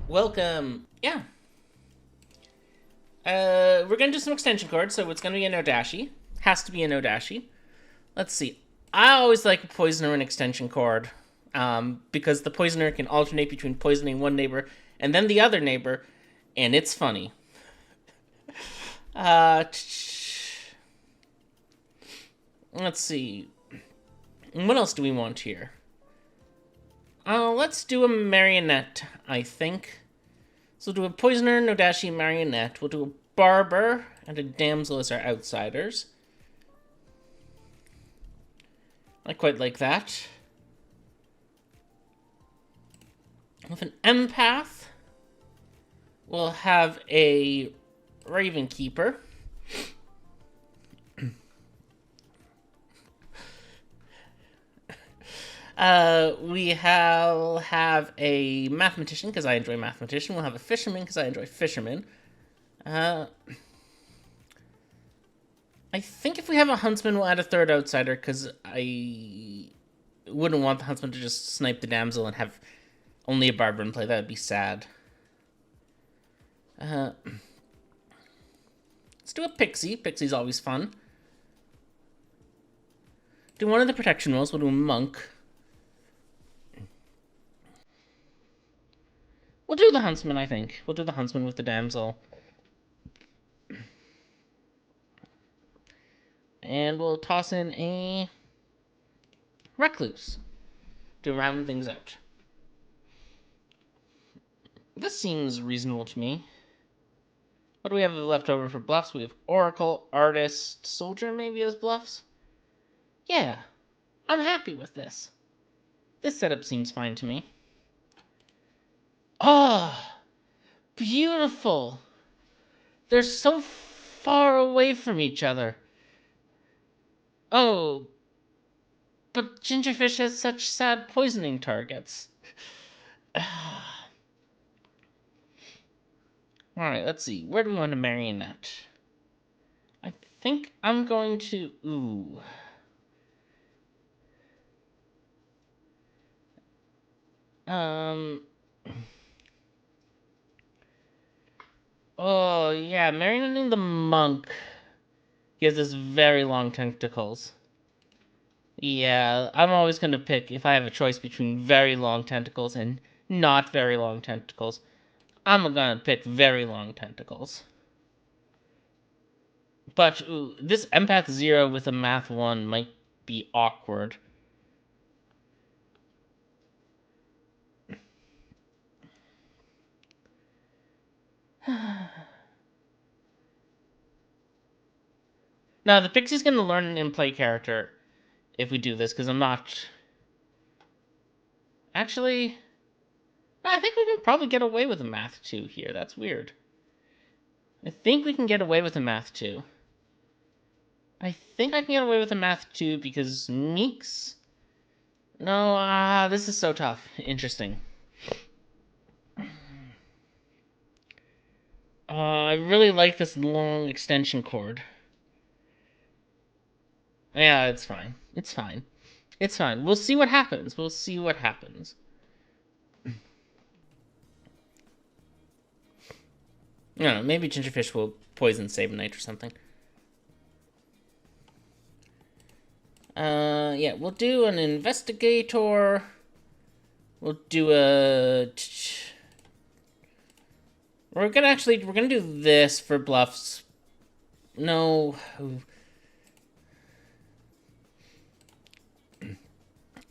Welcome. Yeah. We're gonna do some extension cords, so it's gonna be a no Dashii. Has to be a no Dashii. Let's see. I always like a poisoner and extension cord, because the poisoner can alternate between poisoning one neighbor and then the other neighbor, and it's funny. Let's see. What else do we want here? Let's do a marionette, I think. So we'll do a poisoner, no Dashii, marionette. We'll do a barber and a damsel as our outsiders. I quite like that. With an empath, we'll have a raven keeper. We'll have a mathematician, because I enjoy mathematician. We'll have a fisherman, because I enjoy fisherman. I think if we have a huntsman, we'll add a third outsider, because I wouldn't want the huntsman to just snipe the damsel and have only a barber in play. That would be sad. Let's do a pixie. Pixie's always fun. Do one of the protection roles. We'll do a monk. We'll do the huntsman, I think. We'll do the huntsman with the damsel. And we'll toss in a recluse to round things out. This seems reasonable to me. What do we have left over for bluffs? We have oracle, artist, soldier maybe as bluffs? Yeah, I'm happy with this. This setup seems fine to me. Oh, beautiful. They're so far away from each other. Oh, but Gingerfish has such sad poisoning targets. Alright, let's see. Where do we want to marionette? I think I'm going to... Ooh. Oh, yeah, marionetting the monk gives us very long tentacles. Yeah, I'm always going to pick, if I have a choice between very long tentacles and not very long tentacles, I'm going to pick very long tentacles. But ooh, this empath 0 with a math 1 might be awkward. Now, the pixie's going to learn an in-play character if we do this, because I'm not... Actually, I think we can probably get away with a math 2 here. That's weird. I think we can get away with a math 2. I think I can get away with a math 2 because Meeks... No, this is so tough. Interesting. I really like this long extension cord. Yeah, it's fine. It's fine. It's fine. We'll see what happens. We'll see what happens. I don't know, maybe Gingerfish will poison Sabanite or something. Yeah, we'll do an investigator. We'll do a... We're gonna do this for bluffs. No...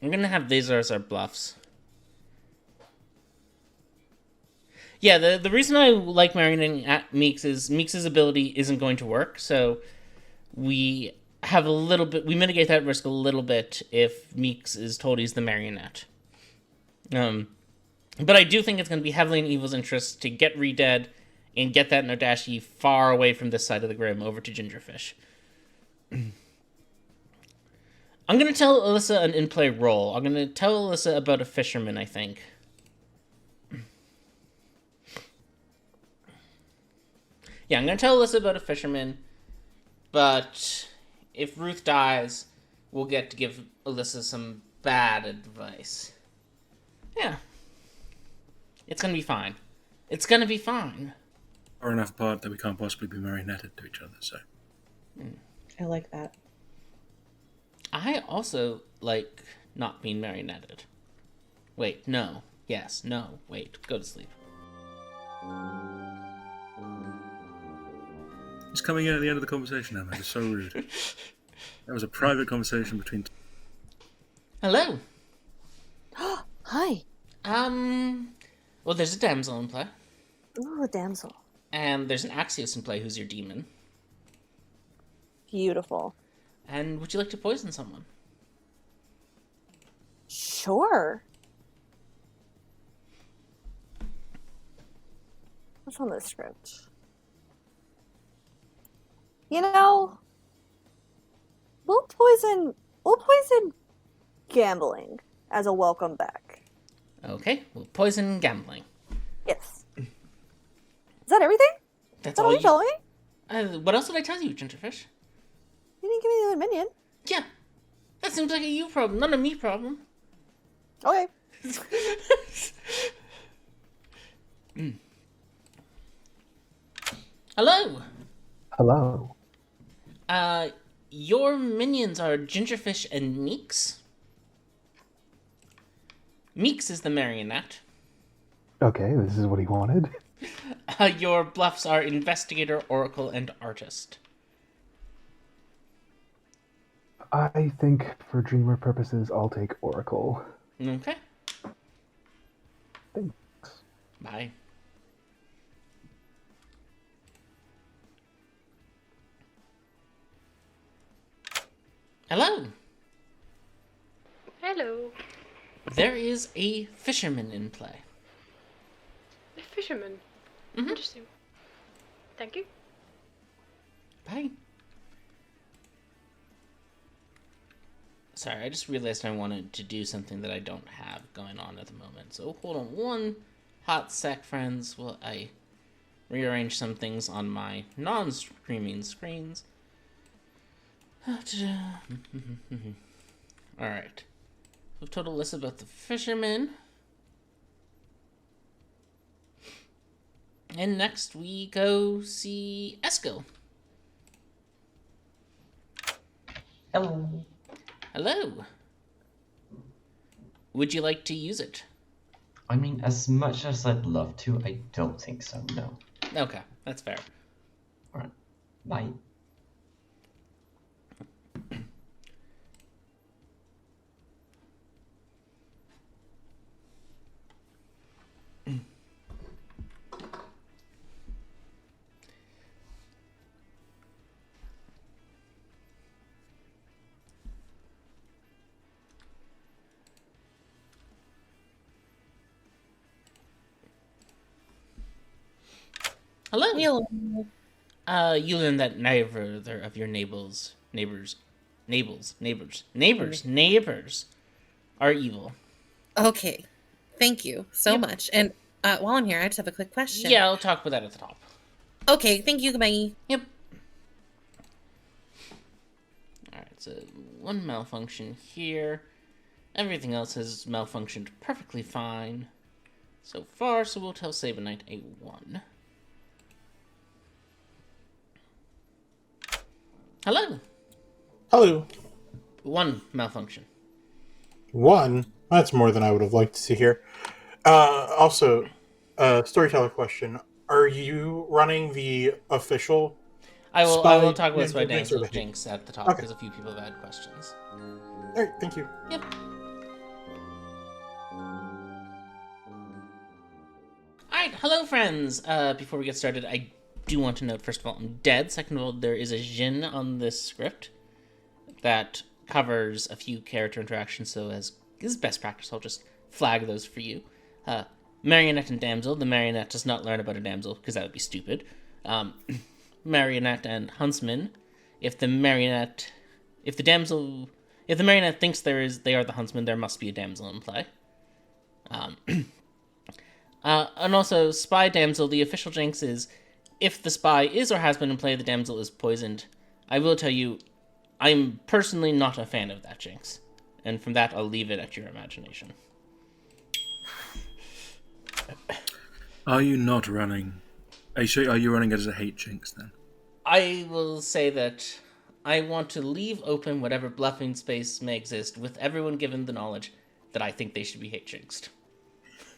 I'm gonna have these as our bluffs. Yeah, the reason I like marioneting at Meeks is Meeks' ability isn't going to work, so we have a little bit... We mitigate that risk a little bit if Meeks is told he's the marionette. But I do think it's going to be heavily in Evil's interest to get Redead and get that no Dashii far away from this side of the Grim over to Gingerfish. I'm going to tell Alyssa an in-play role. I'm going to tell Alyssa about a fisherman, I think. Yeah, I'm going to tell Alyssa about a fisherman. But if Ruth dies, we'll get to give Alyssa some bad advice. Yeah. It's gonna be fine. It's gonna be fine. Far enough apart that we can't possibly be marionetted to each other, so. I like that. I also like not being marionetted. Wait, no. Yes, no. Wait, go to sleep. It's coming in at the end of the conversation, Emma. It's so rude. That was a private conversation between... Hello. Hi. Well, there's a damsel in play. Ooh, a damsel. And there's an Axios in play who's your demon. Beautiful. And would you like to poison someone? Sure. What's on this script? You know, we'll poison gambling as a welcome back. Okay, we'll poison gambling. Yes. Is that everything? That's Is that all you told me? What else did I tell you, Gingerfish? You didn't give me the other minion. Yeah. That seems like a you problem, not a me problem. Okay. Hello. Hello. Your minions are Gingerfish and Meeks. Meeks is the marionette. Okay, this is what he wanted. Your bluffs are Investigator, Oracle, and Artist. I think for dreamer purposes, I'll take Oracle. Okay. Thanks. Bye. Hello. Hello. There is a fisherman in play. A fisherman. Mhm. Interesting. Thank you. Bye. Sorry, I just realized I wanted to do something that I don't have going on at the moment. So hold on one hot sec, friends, while I rearrange some things on my non-streaming screens. Alright. We've told Alyssa about the fisherman. And next we go see Esco. Hello. Hello. Would you like to use it? I mean, as much as I'd love to, I don't think so, no. Okay, that's fair. Alright, bye. Hello. Hello. You learn that neither of your neighbors are evil. Okay. Thank you so much. And while I'm here, I just have a quick question. Yeah, I'll talk about that at the top. Okay, thank you. Goodbye. Yep. Alright, so one malfunction here. Everything else has malfunctioned perfectly fine so far, so we'll tell Sabanite a 1. Hello. Hello. 1 malfunction. 1? That's more than I would have liked to hear. Also, storyteller question. Are you running the official I will talk about Spy Spy Damsel Jinx Jinx at the top Okay. because a few people have had questions. Alright, thank you. Yep. Alright, hello friends! Before we get started, I do want to note, first of all, I'm dead. Second of all, there is a Jin on this script that covers a few character interactions, so as is best practice, I'll just flag those for you. Marionette and Damsel. The Marionette does not learn about a damsel, because that would be stupid. Marionette and Huntsman. If the Marionette thinks they are the Huntsman, there must be a damsel in play. And also, Spy Damsel, the official jinx is, if the spy is or has been in play, the damsel is poisoned. I will tell you, I'm personally not a fan of that jinx. And from that, I'll leave it at your imagination. Are you not running? Are you running it as a hate jinx then? I will say that I want to leave open whatever bluffing space may exist, with everyone given the knowledge that I think they should be hate jinxed.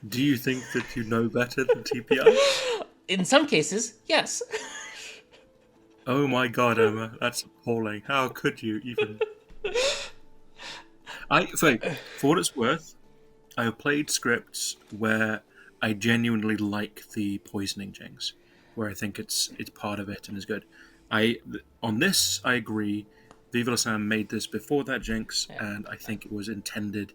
Do you think that you know better than TPI? In some cases, yes. Oh my god, Emma, that's appalling. How could you even... For what it's worth, I have played scripts where I genuinely like the poisoning jinx, where I think it's part of it and is good. On this, I agree. Viva La Sam made this before that jinx, and I think it was intended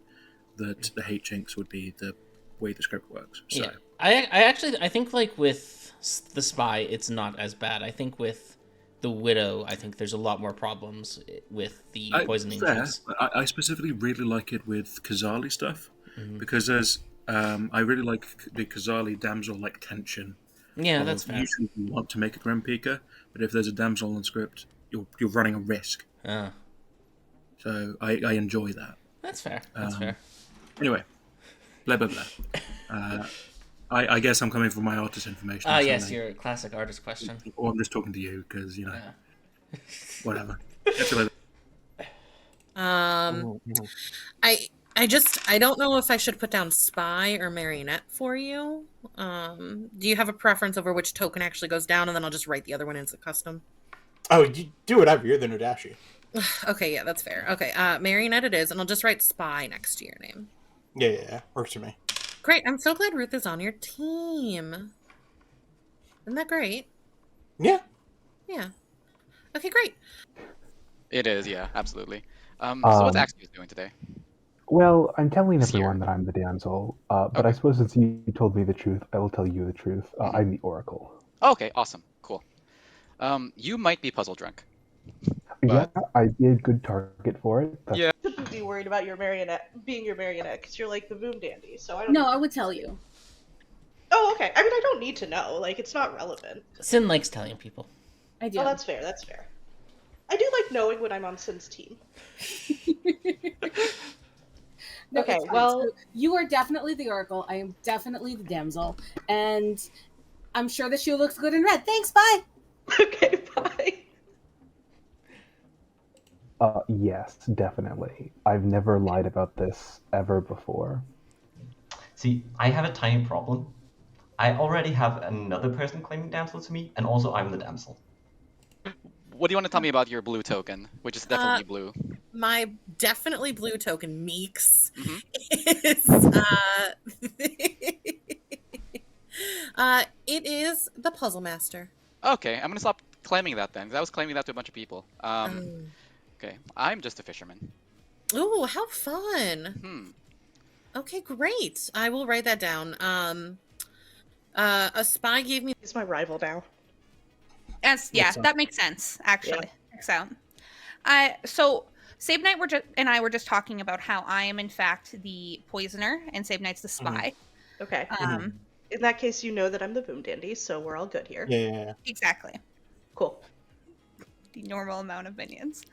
that the hate jinx would be the way the script works. So. Yeah. I think like with the spy, it's not as bad. I think with the widow, I think there's a lot more problems with the poisoning jinx. I specifically really like it with Kazali stuff, because there's I really like the Kazali damsel-like tension. Yeah, that's fair. Usually you want to make a Grim Peaker, but if there's a damsel on script, you're running a risk. So I enjoy that. That's fair. That's fair. Anyway, blah blah blah. I guess I'm coming from my artist information. Yes, your classic artist question. Or I'm just talking to you because whatever. Catch you later. I don't know if I should put down spy or marionette for you. Do you have a preference over which token actually goes down, and then I'll just write the other one as a custom? Oh, you do whatever. You're the new Dashii. Okay, yeah, that's fair. Okay, marionette it is, and I'll just write spy next to your name. Yeah, works for me. Great, I'm so glad Ruth is on your team. Isn't that great? Yeah. Yeah. Okay, great. It is, yeah, absolutely. So what's Axios doing today? Well, I'm telling It's everyone here. that I'm the damsel, but I suppose since you told me the truth, I will tell you the truth. I'm the Oracle. Okay, awesome, cool. You might be puzzle drunk. Yeah, I'd be a good target for it. Yeah. You shouldn't be worried about being your marionette, because you're like the boom dandy, so I don't No, I would tell you. Oh, okay. I mean, I don't need to know. Like, it's not relevant. Sin likes telling people. I do. Oh, that's fair, that's fair. I do like knowing when I'm on Sin's team. No, Okay, it's fine. well... So you are definitely the Oracle. I am definitely the damsel. And I'm sure the shoe looks good in red. Thanks, bye! Okay, bye. Yes, definitely. I've never lied about this ever before. See, I have a tiny problem. I already have another person claiming damsel to me, and also I'm the damsel. What do you want to tell me about your blue token, which is definitely blue? My definitely blue token, Meeks, is it is the Puzzle Master. Okay, I'm gonna stop claiming that then, because I was claiming that to a bunch of people. Okay, I'm just a fisherman. Ooh, how fun! Okay, great. I will write that down. A spy gave me. He's my rival now. Yeah, that makes sense. Actually, so, so Save Knight and I were just talking about how I am in fact the poisoner and Save Knight's the spy. Okay. In that case, you know that I'm the boom dandy, so we're all good here. Yeah. Exactly. Cool. The normal amount of minions.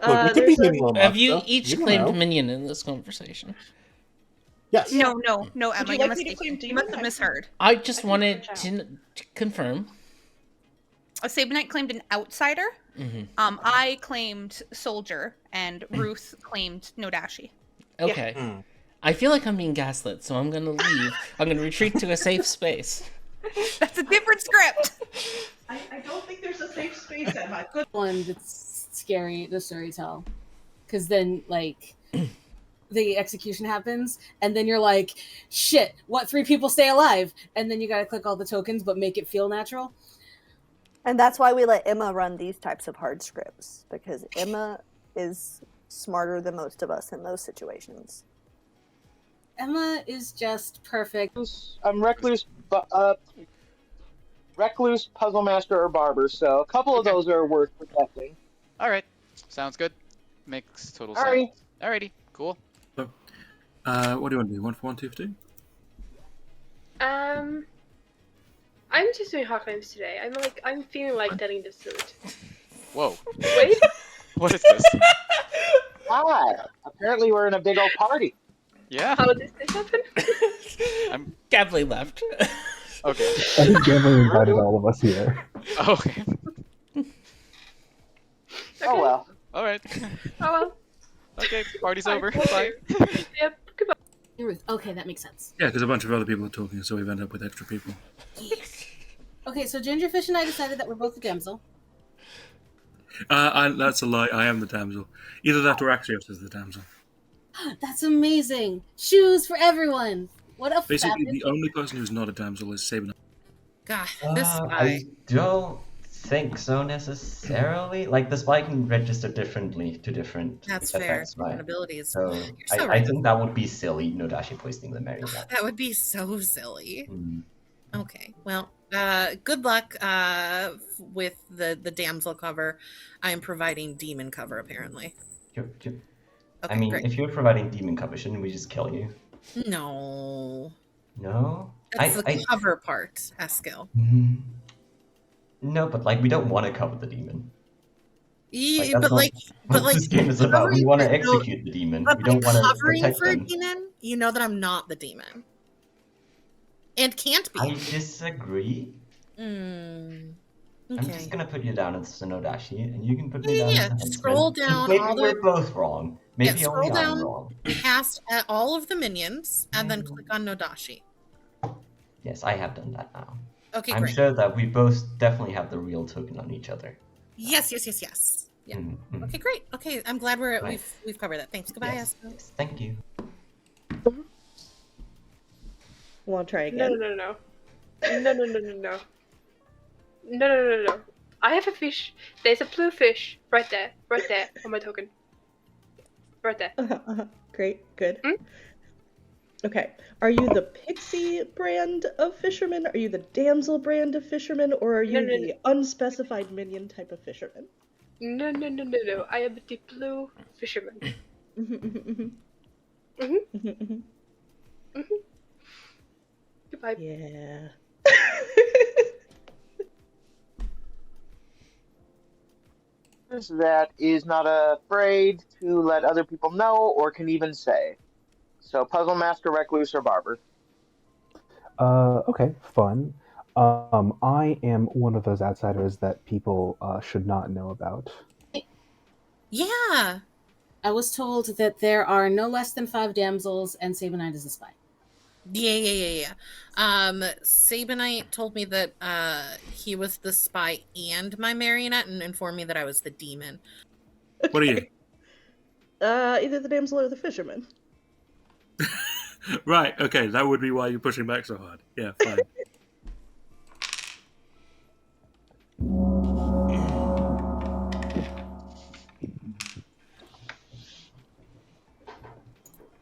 Have you each claimed minion in this conversation? Yes. No, Emma, you like me to claim you must have misheard. I just wanted to confirm. A Save Knight claimed an outsider. I claimed soldier, and Ruth claimed no Dashii. Okay. I feel like I'm being gaslit, so I'm gonna leave. I'm gonna retreat to a safe space. That's a different script. I don't think there's a safe space, Emma. Good one that's scary, the Storytell. Because then, like, the execution happens, and then you're like, shit, what 3 people stay alive? And then you gotta click all the tokens, but make it feel natural. And that's why we let Emma run these types of hard scripts, because Emma is smarter than most of us in those situations. Emma is just perfect. I'm Recluse, Puzzle Master, or Barber, so a couple of those are worth protecting. Alright, sounds good. Makes total Alright. sense. Alrighty, cool. So, what do you want to do? 1 for 1, 2 for 2? I'm just doing hard claims today. I'm feeling like telling the truth. Whoa. Wait. What is this? Hi. Apparently we're in a big old party. Yeah. How did this happen? I'm Gambling left. okay. I think Gambling invited all of us here. Okay. Oh well. All right. Oh well. Okay, party's Fine, over. we'll Bye. Yep. Goodbye. Ruth. Okay, that makes sense. Yeah, because a bunch of other people are talking, so we've ended up with extra people. Okay, so Gingerfish and I decided that we're both the damsel. That's a lie. I am the damsel. Either that or Axios is the damsel. That's amazing. Shoes for everyone. What a Basically, fabulous... the only person who's not a damsel is Sabin. God, this spy. I don't think so necessarily. Like the spy can register differently to different That's fair. effects, right? Different abilities. So, You're so I right. think that would be silly. No Dashii poisoning the marionette. That would be so silly. Mm. Okay, well, good luck with the damsel cover. I am providing demon cover, apparently. Okay, Okay, I mean, great. if you're providing demon cover, shouldn't we just kill you? No. No? That's the cover part, Eskil. No, but like we don't want to cover the demon. Yeah, that's but not like, what this game is about. We want to covering- no, execute the demon. But We by don't want to covering protect for a them. demon, you know that I'm not the demon. And can't be. I disagree. Okay. I'm just gonna put you down as no Dashii, and you can put me down Yeah, as a henchman. scroll down Maybe all the we're both wrong. Maybe yeah, only scroll I'm down wrong. past all of the minions and then click on Nodashi. Yes, I have done that now. Okay, I'm great. sure that we both definitely have the real token on each other. Yes. Yeah. Mhm. Okay, great. Okay, I'm glad Right. we've covered that. Thanks. Goodbye, Yes, Eskil. yes, thank you. Want to try again? No. I have a fish. There's a blue fish right there on my token. Right there. Great, good. Okay, are you the pixie brand of fisherman? Are you the damsel brand of fisherman? Or are you No. the unspecified minion type of fisherman? No. I am the blue fisherman. Goodbye. Yeah. That is not afraid to let other people know or can even say. So, Puzzle Master, Recluse, or Barber. Okay, fun. I am one of those outsiders that people should not know about. Yeah. I was told that there are no less than 5 damsels, and Sabinite is a spy. Yeah. Sabinite told me that he was the spy and my marionette and informed me that I was the demon. What are you? Either the damsel or the fisherman. Right, okay, that would be why you're pushing back so hard. Yeah, fine.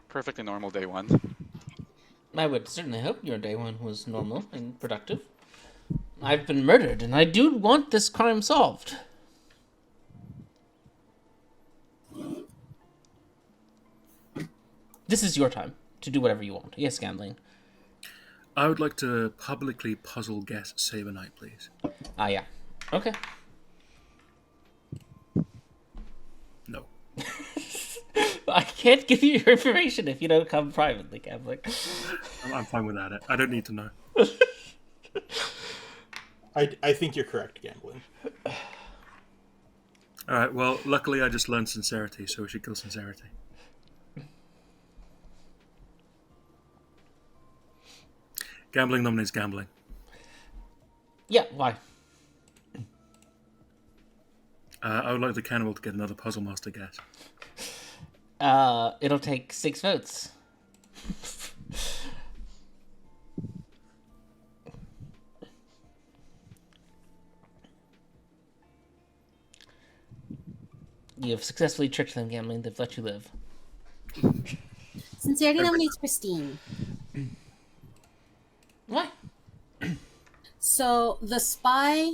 Perfectly normal day one. I would certainly hope your day one was normal and productive. I've been murdered, and I do want this crime solved. This is your time to do whatever you want. Yes, gambling. I would like to publicly puzzle guess Sabinite, please. Yeah. Okay. No. I can't give you your information if you don't come privately, gambling. I'm fine without it. I don't need to know. I think you're correct, Gambling. Alright, well, luckily I just learned sincerity, so we should kill sincerity. Gambling nominates gambling. Yeah, why? I would like the cannibal to get another puzzle master guess. It'll take 6 votes. You have successfully tricked them, gambling. They've let you live. Sincerity nominates Christine. Why? So the spy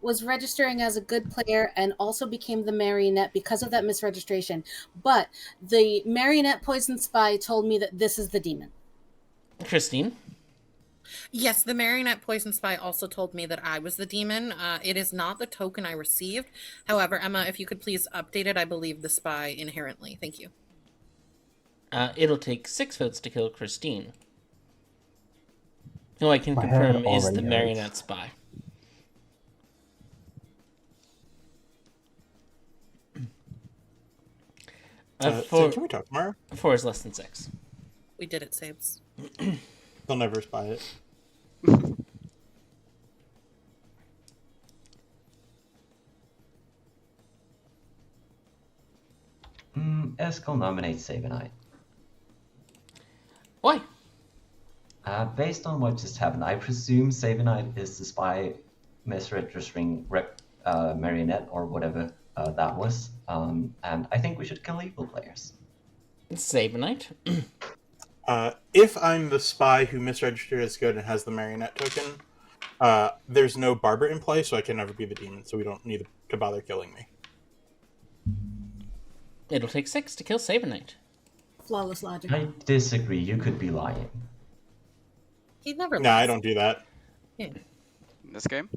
was registering as a good player and also became the marionette because of that misregistration. But the marionette poison spy told me that this is the demon. Christine? Yes, the marionette poison spy also told me that I was the demon. It is not the token I received. However, Emma, if you could please update it, I believe the spy inherently. Thank you. It'll take 6 votes to kill Christine, who I can My head confirm is already the hurts. marionette spy. So can we talk tomorrow? 4 is less than 6. We did it, Sabes. They'll never spy it. Eskel nominates Sabanite. Why? Based on what just happened, I presume Sabanite is the spy misregistering marionette or whatever that was. And I think we should kill evil players. Sabanite? If I'm the spy who misregistered as good and has the marionette token, there's no barber in play, so I can never be the demon, so we don't need to bother killing me. It'll take 6 to kill Sabanite. Flawless logic. I disagree. You could be lying. He never No, I don't do that. Yeah. In this game?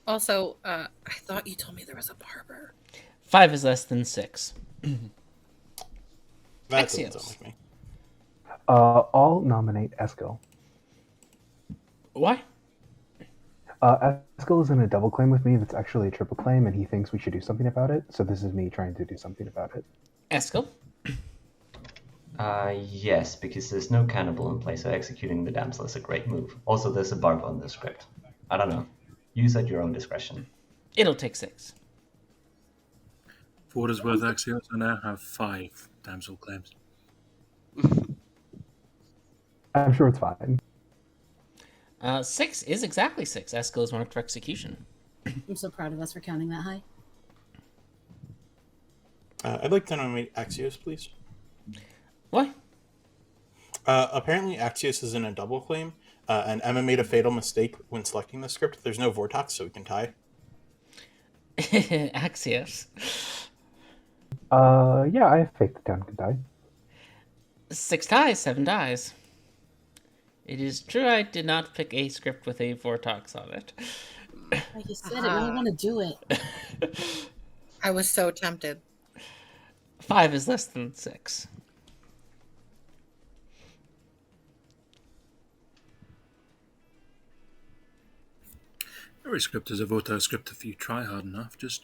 Also, I thought you told me there was a barber. 5 is less than 6. That doesn't sound like me. I'll nominate Eskel. Why? Eskel is in a double claim with me that's actually a triple claim, and he thinks we should do something about it, so this is me trying to do something about it. Eskel? Yes, because there's no cannibal in play, so executing the damsel is a great move. Also, there's a barber on the script. I don't know. Use at your own discretion. It'll take 6. For what is worth, Axios, I now have 5 damsel claims. I'm sure it's fine. 6 is exactly 6. Eskel is marked for execution. I'm so proud of us for counting that high. I'd like to nominate Axios, please. Why? Apparently Axios is in a double claim, and Emma made a fatal mistake when selecting the script. There's no Vortox, so we can tie. Axios. Yeah, I have faith the town can die. 6 ties, 7 dies. It is true I did not pick a script with a Vortox on it. Like you said, I really want to do it. I was so tempted. 5 is less than 6. Every script is a Voto script if you try hard enough. Just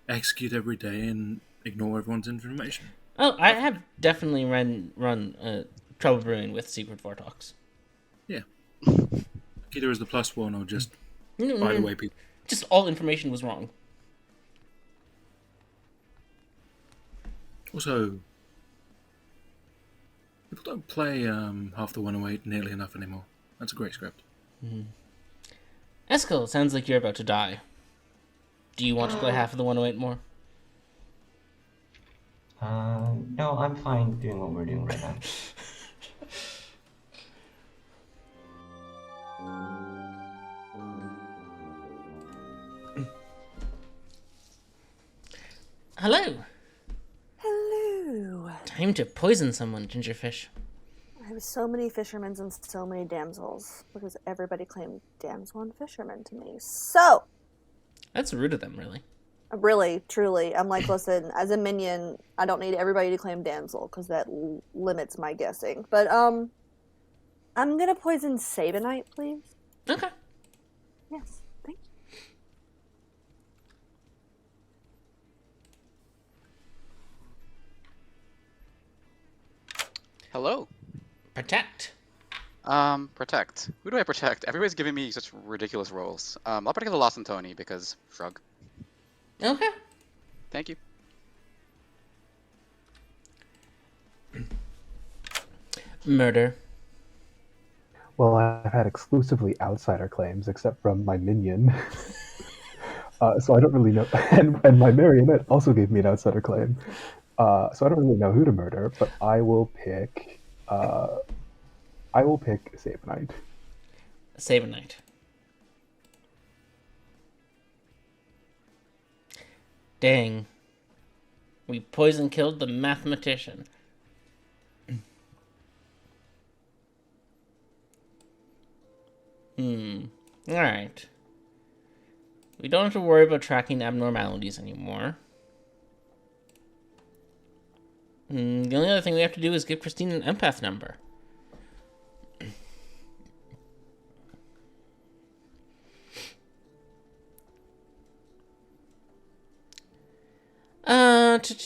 execute every day and ignore everyone's information. Oh, I have definitely run Trouble Brewing with Secret Vortox. Yeah. Either as the +1 or just No, by the way people. Just all information was wrong. Also, people don't play half the 108 nearly enough anymore. That's a great script. Mm-hmm. Eskel, sounds like you're about to die. Do you want to play half of the 108 more? No, I'm fine doing what we're doing right now. Hello. Hello. Time to poison someone, Gingerfish. I have so many fishermen and so many damsels because everybody claimed damsel and fisherman to me. So, That's rude of them, really. really, truly, I'm like, listen, as a minion, I don't need everybody to claim damsel because that limits my guessing. But I'm gonna poison Sabanite, please. Okay. Yes, thank you. Hello. Protect. Protect. Who do I protect? Everybody's giving me such ridiculous roles. I'll protect the Lost and Tony because shrug. Okay. Thank you. Murder. Well, I've had exclusively outsider claims, except from my minion. So I don't really know. And my marionette also gave me an outsider claim. So I don't really know who to murder, but I will pick Sabanite. Sabanite. Dang. We poison killed the mathematician. Alright. We don't have to worry about tracking abnormalities anymore. The only other thing we have to do is give Christine an empath number.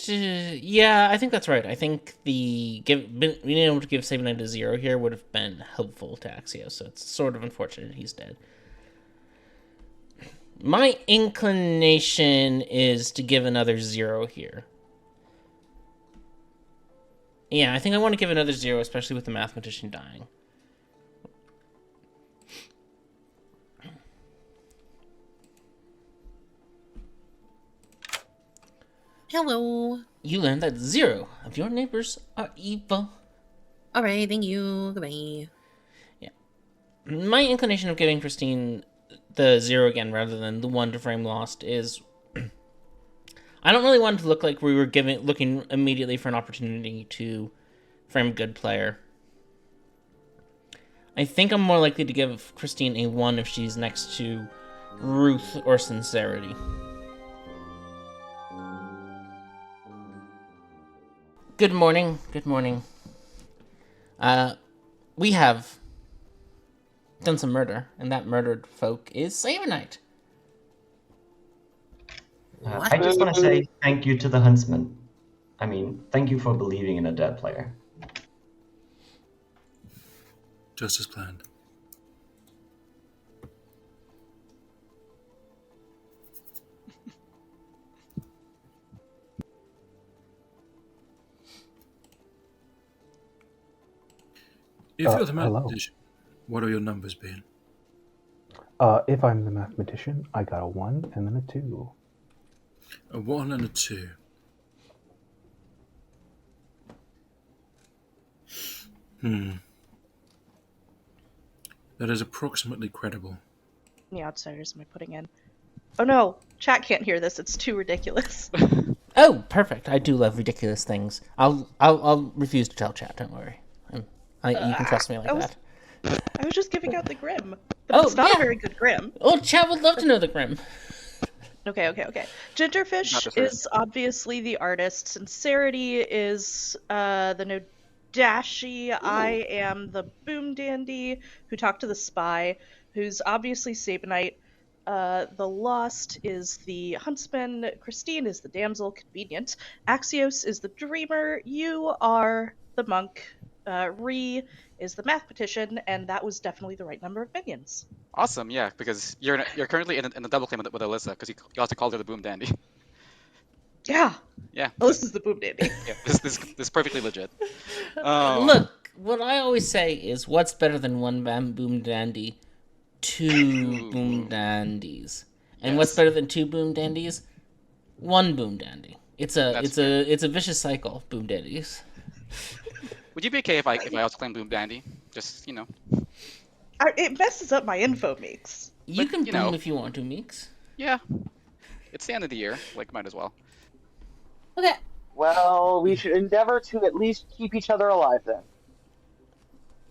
Yeah, I think that's right. I think being able to give Sabanite a 0 here would have been helpful to Axios, so it's sort of unfortunate he's dead. My inclination is to give another 0 here. Yeah, I think I want to give another 0, especially with the mathematician dying. Hello. You learned that 0 of your neighbors are evil. Alright, thank you. Goodbye. Yeah. My inclination of giving Christine the 0 again rather than the 1 to frame lost is... I don't really want it to look like we were looking immediately for an opportunity to frame good player. I think I'm more likely to give Christine a 1 if she's next to Ruth or Sincerity. Good morning. Good morning. We have done some murder, and that murdered folk is Sabanite. I just want to say thank you to the huntsman. I mean, thank you for believing in a dead player. Just as planned. If you're the mathematician, what are your numbers being? If I'm the mathematician, I got a 1 and then a 2. A 1 and a 2. That is approximately credible. The outsiders am I putting in? Oh no, chat can't hear this. It's too ridiculous. Oh, perfect. I do love ridiculous things. I'll refuse to tell chat. Don't worry. You can trust me like that. I was just giving out the Grim, but it's not a very good Grim. Oh, chat would love to know the Grim. Okay. Gingerfish is obviously the artist. Sincerity is the Dashii. I am the boom dandy who talked to the spy, who's obviously Sabanite. The Lost is the huntsman. Christine is the damsel. Convenient. Axios is the dreamer. You are the monk. Ree is the mathematician, and that was definitely the right number of minions. Awesome, yeah, because you're currently in a double claim with Alyssa, because you also called her the Boom Dandy. Yeah. Yeah. Alyssa's the Boom Dandy. Yeah, this is perfectly legit. Look, what I always say is, what's better than one Boom Dandy? Two Boom Dandies. And what's better than 2 Boom Dandies? 1 Boom Dandy. It's a vicious cycle, Boom Dandies. Would you be okay if I also claim Boom Dandy? Just, It messes up my info, Meeks. You can boom if you want to, Meeks. Yeah. It's the end of the year. Might as well. Okay. Well, we should endeavor to at least keep each other alive then.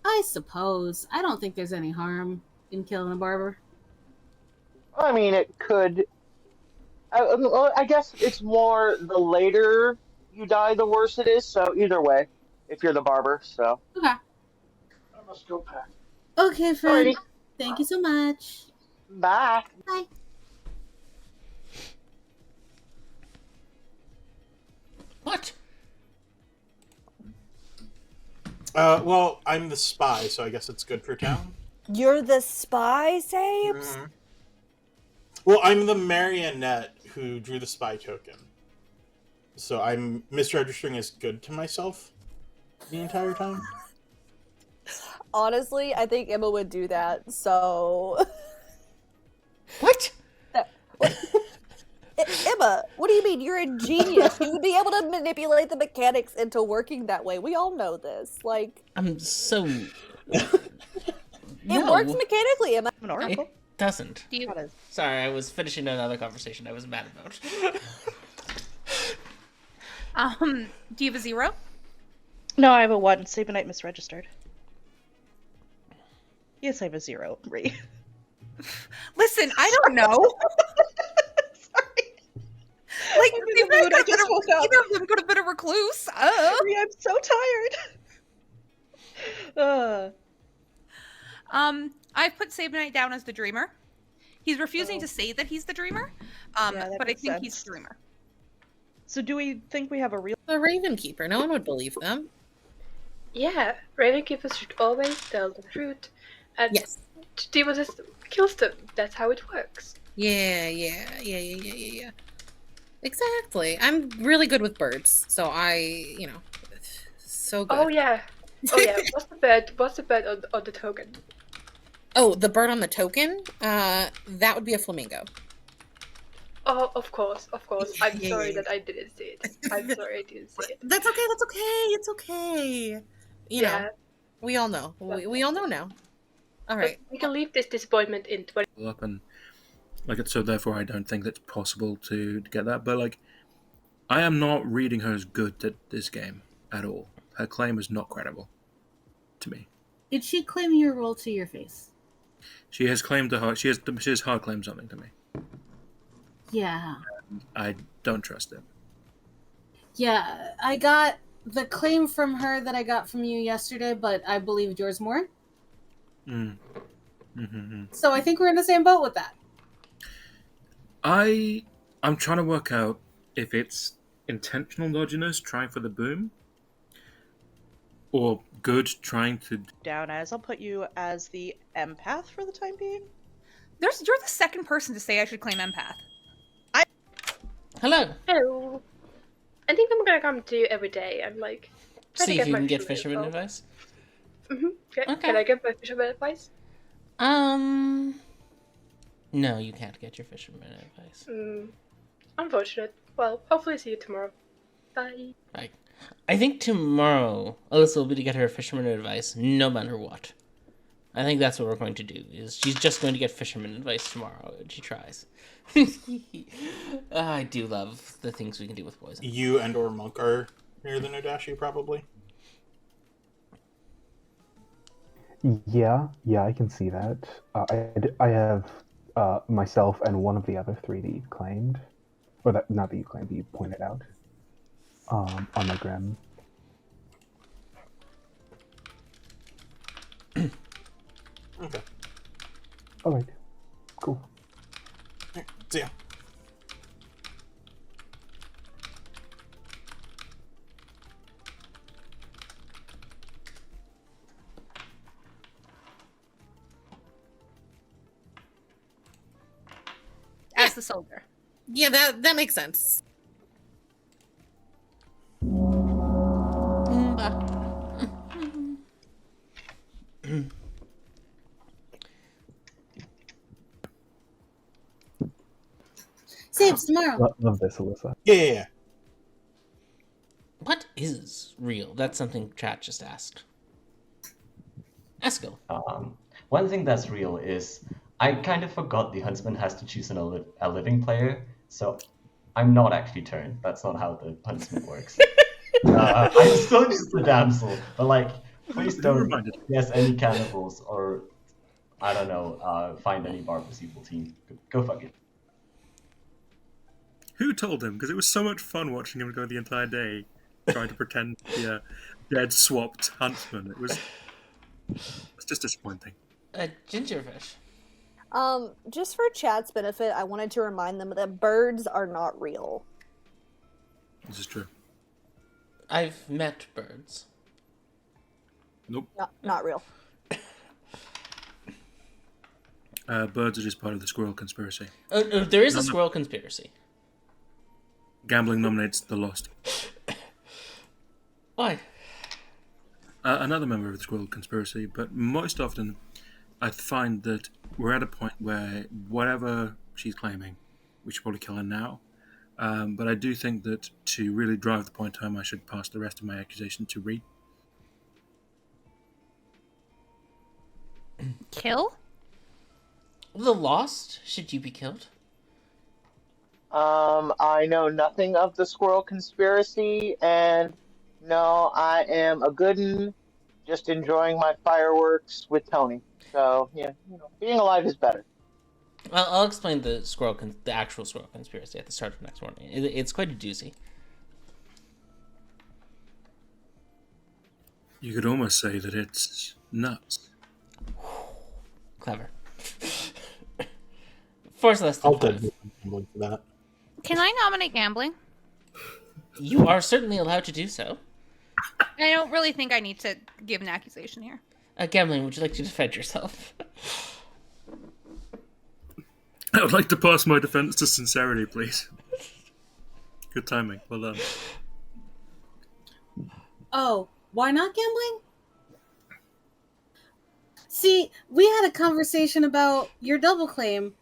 I suppose. I don't think there's any harm in killing a barber. I mean, it could. I guess it's more the later you die, the worse it is. So either way, if you're the barber, so. Okay. I must go pack. Okay, friend. Alrighty. Thank you so much. Bye. Bye. What? Well, I'm the spy, so I guess it's good for town. You're the spy, Sabes? Mm-hmm. Well, I'm the marionette who drew the spy token. So I'm misregistering as good to myself the entire time. Honestly, I think Emma would do that, so... What? Emma, what do you mean? You're a genius. You would be able to manipulate the mechanics into working that way. We all know this. I'm so... It works mechanically, Emma. An oracle? It doesn't. Do you... Sorry, I was finishing another conversation I was mad about. Do you have a 0? No, I have a 1. Sabanite misregistered. Yes, I have a 0. Ree. Listen, I don't know. Like, I'm in the mood. I just woke up. Either of them could have been a recluse. I'm so tired. I've put Sabanite down as the dreamer. He's refusing to say that he's the dreamer, but I think he's the dreamer. So do we think we have a real... The Raven Keeper. No one would believe them. Yeah, Raven Keepers should always tell the truth. And yes. Demon just kills them. That's how it works. Yeah. Exactly. I'm really good with birds, so so good. Oh yeah. What's the bird on the token? Oh, the bird on the token? That would be a flamingo. Oh, of course. I'm sorry that I didn't see it. I'm sorry I didn't see it. That's okay. It's okay. You know, we all know. We all know now. All right. But we can leave this disappointment in 20. Up and so therefore I don't think that's possible to get that. But I am not reading her as good at this game at all. Her claim is not credible to me. Did she claim your role to your face? She has claimed she has hard claimed something to me. Yeah. And I don't trust it. Yeah, I got the claim from her that I got from you yesterday, but I believed yours more. So I think we're in the same boat with that. I'm trying to work out if it's intentional dodginess, trying for the boom, or good trying to... Down as, I'll put you as the empath for the time being. You're the second person to say I should claim empath. Hello. Hello. I think I'm gonna come to you every day and see if you can get fisherman advice. Can I get my fisherman advice? No, you can't get your fisherman advice. Unfortunate. Well, hopefully see you tomorrow. Bye. Right. I think tomorrow Alyssa will be to get her fisherman advice no matter what. I think that's what we're going to do. Is she's just going to get fisherman advice tomorrow and she tries. I do love the things we can do with poison. You and or Monk are near the Dashii, probably. Yeah, I can see that. I have myself and one of the other three that you claimed, or that not that you claimed, that you pointed out on my Grim. Okay. All right. Cool. See ya. As the soldier. Yeah, that makes sense. Saves tomorrow. Love this, Alyssa. Yeah. What is real? That's something chat just asked. Esco. One thing that's real is I kind of forgot the huntsman has to choose a living player, so I'm not actually turned. That's not how the huntsman works. I'm still just the damsel, but please don't guess any cannibals or I don't know, find any barbarous evil team. Go fuck it. Who told him? Because it was so much fun watching him go the entire day trying to pretend to be a dead swapped huntsman. It's just disappointing. Gingerfish. Just for chat's benefit, I wanted to remind them that birds are not real. This is true. I've met birds. Nope. Not real. Birds are just part of the squirrel conspiracy. There is a squirrel conspiracy. Gambling nominates the lost. Why? Another member of the squirrel conspiracy, but most often I find that we're at a point where whatever she's claiming, we should probably kill her now. But I do think that to really drive the point home, I should pass the rest of my accusation to Reed. Kill? The lost? Should you be killed? I know nothing of the squirrel conspiracy, and no, I am a good'un, just enjoying my fireworks with Tony. So, yeah, being alive is better. I'll explain the the actual squirrel conspiracy at the start of next morning. It's quite a doozy. You could almost say that it's nuts. Clever. Force less than I'll five. gambling for that. Can I nominate gambling? You are certainly allowed to do so. I don't really think I need to give an accusation here. Gambling, would you like to defend yourself? I would like to pass my defense to sincerity, please. Good timing. Well done. Oh, why not gambling? See, we had a conversation about your double claim,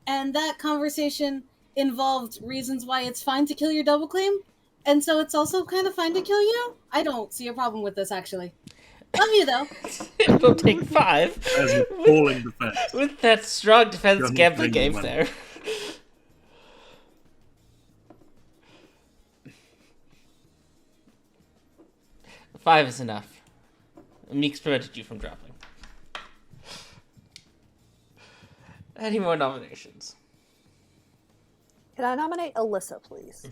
and that conversation involved reasons why it's fine to kill your double claim, and so it's also kind of fine to kill you. I don't see a problem with this, actually. Love you, though. It'll take 5. As an appalling defense. With that strong defense You're gambling not game bringing there. Five is enough. Meeks prevented you from dropping. Any more nominations? Can I nominate Alyssa, please?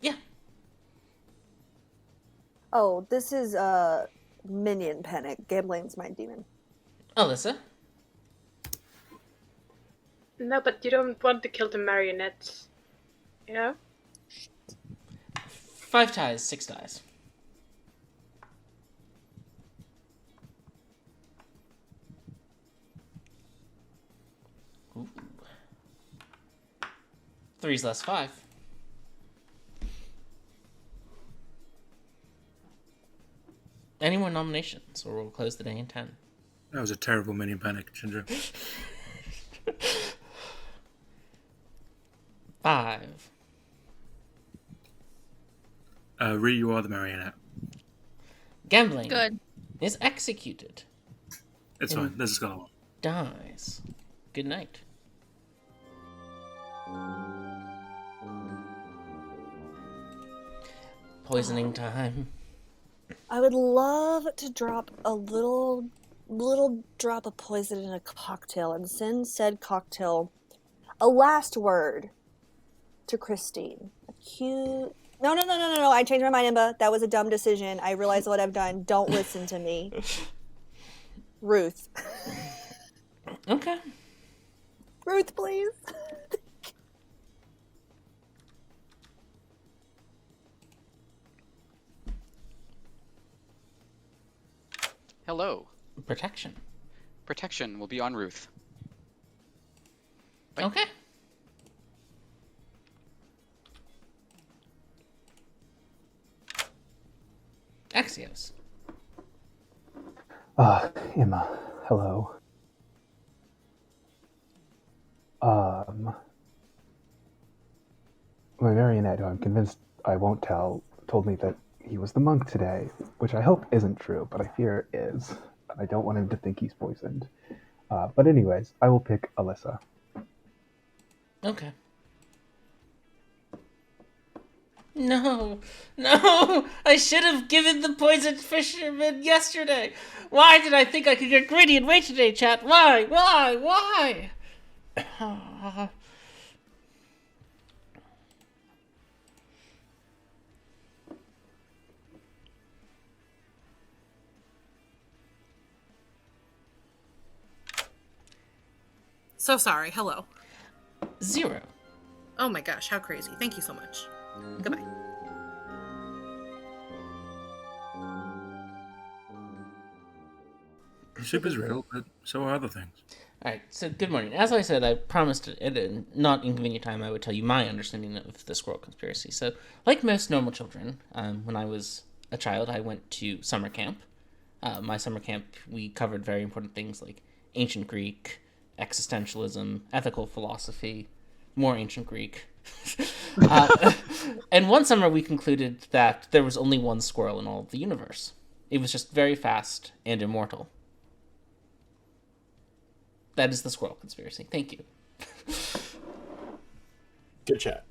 Yeah. Oh, this is Minion Panic. Gambling's my demon. Alyssa? No, but you don't want to kill the marionettes. You know? 5 ties, 6 dies. Ooh. 3's less 5. Any more nominations, or we'll close the day in 10. That was a terrible minion panic, Ginger. 5. Ree, you are the marionette. Gambling. Good. Is executed. It's fine. There's a skull. Dies. Good night. Poisoning time. I would love to drop a little drop of poison in a cocktail and send said cocktail a last word to Christine. A cute... No. I changed my mind, Imba. That was a dumb decision. I realize what I've done. Don't listen to me. Ruth. Okay. Ruth, please. Hello. Protection. Protection will be on Ruth. Bye. Okay. Axios. Emma, hello. My marionette, who I'm convinced I won't tell, told me that he was the monk today, which I hope isn't true, but I fear is. I don't want him to think he's poisoned. But anyways, I will pick Alyssa. Okay. No! I should have given the poisoned fisherman yesterday! Why did I think I could get greedy and wait today, chat? Why? So sorry. Hello. 0. Oh my gosh, how crazy. Thank you so much. Goodbye. Soup is real, but so are other things. Alright, so good morning. As I said, I promised at a not inconvenient time I would tell you my understanding of the squirrel conspiracy. So, like most normal children, when I was a child, I went to summer camp. My summer camp, we covered very important things like ancient Greek, existentialism, ethical philosophy, more ancient Greek. And one summer we concluded that there was only one squirrel in all of the universe. It was just very fast and immortal. That is the squirrel conspiracy. Thank you. Good chat.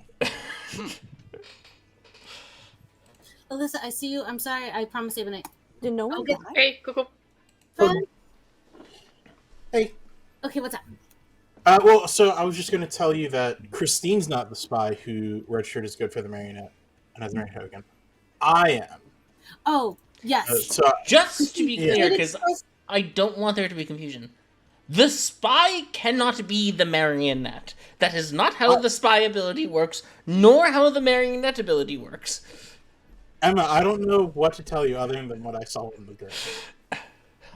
Alyssa, I see you. I'm sorry. I promise you a night. Did no one Okay. die? Hey, Coco. Fun. Hey. Okay, what's up? Well, so I was just going to tell you that Christine's not the spy who registered as good for the marionette and has the marionette token. I am. Oh, yes. So Just to be Yeah. clear, because I don't want there to be confusion. The spy cannot be the marionette. That is not how the spy ability works, nor how the marionette ability works. Emma, I don't know what to tell you other than what I saw in the game.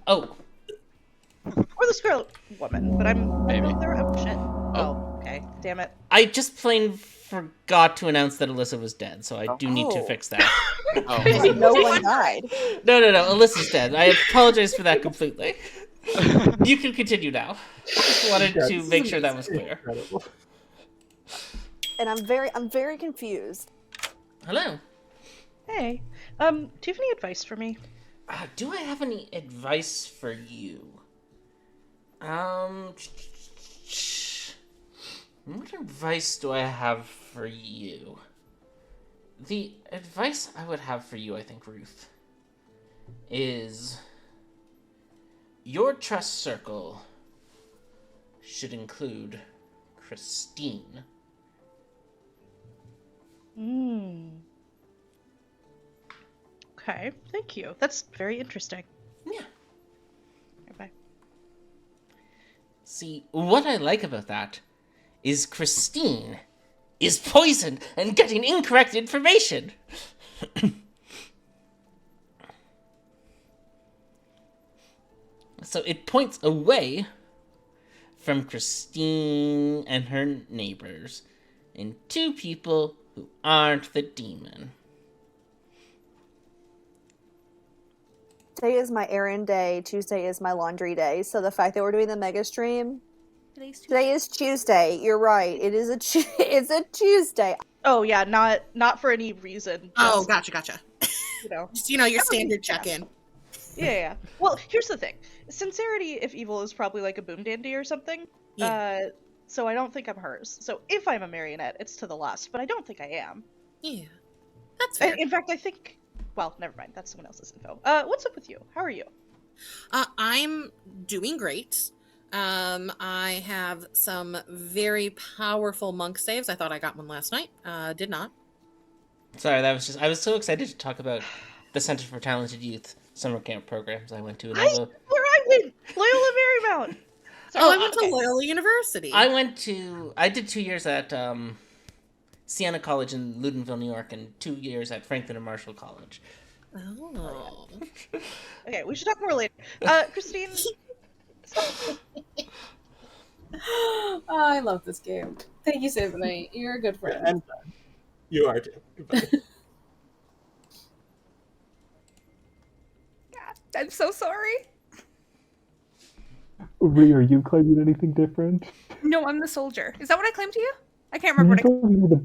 Oh. Or the Scarlet Woman, but I'm Maybe. there. Oh shit. Oh, okay. Damn it. I just plain forgot to announce that Alyssa was dead, so I do need to fix that. No one died. No, Alyssa's dead. I apologize for that completely. You can continue now. Just wanted to make sure that was clear. And I'm very confused. Hello. Hey, do you have any advice for me? Do I have any advice for you? What advice do I have for you? The advice I would have for you, I think, Ruth, is your trust circle should include Christine. Okay, thank you. That's very interesting. Yeah. Bye. See, what I like about that is Christine is poisoned and getting incorrect information. So it points away from Christine and her neighbors and two people who aren't the demon. Today is my errand day. Tuesday is my laundry day. So the fact that we're doing the mega stream, today is Tuesday. You're right. It is it's a Tuesday. Oh yeah, not for any reason. Oh, gotcha. You know, just your standard check-in. Yeah. Well, here's the thing. Sincerity, if evil, is probably like a boom dandy or something. Yeah. So I don't think I'm hers. So if I'm a marionette, it's to the last. But I don't think I am. Yeah. That's fair. In fact, I think... Well, never mind. That's someone else's info. What's up with you? How are you? I'm doing great. I have some very powerful monk saves. I thought I got one last night. Did not. Sorry, I was so excited to talk about the Center for Talented Youth summer camp programs I went to. And Where I went! Loyola Marymount! I went to Loyola University. I did 2 years at Siena College in Loudonville, New York, and 2 years at Franklin and Marshall College. Oh. Okay, we should talk more later. Christine. Oh, I love this game. Thank you, Symphony. You're a good friend. And you are too. I'm so sorry. Rhea, are you claiming anything different? No, I'm the soldier. Is that what I claimed to you? I can't remember. You told me you were the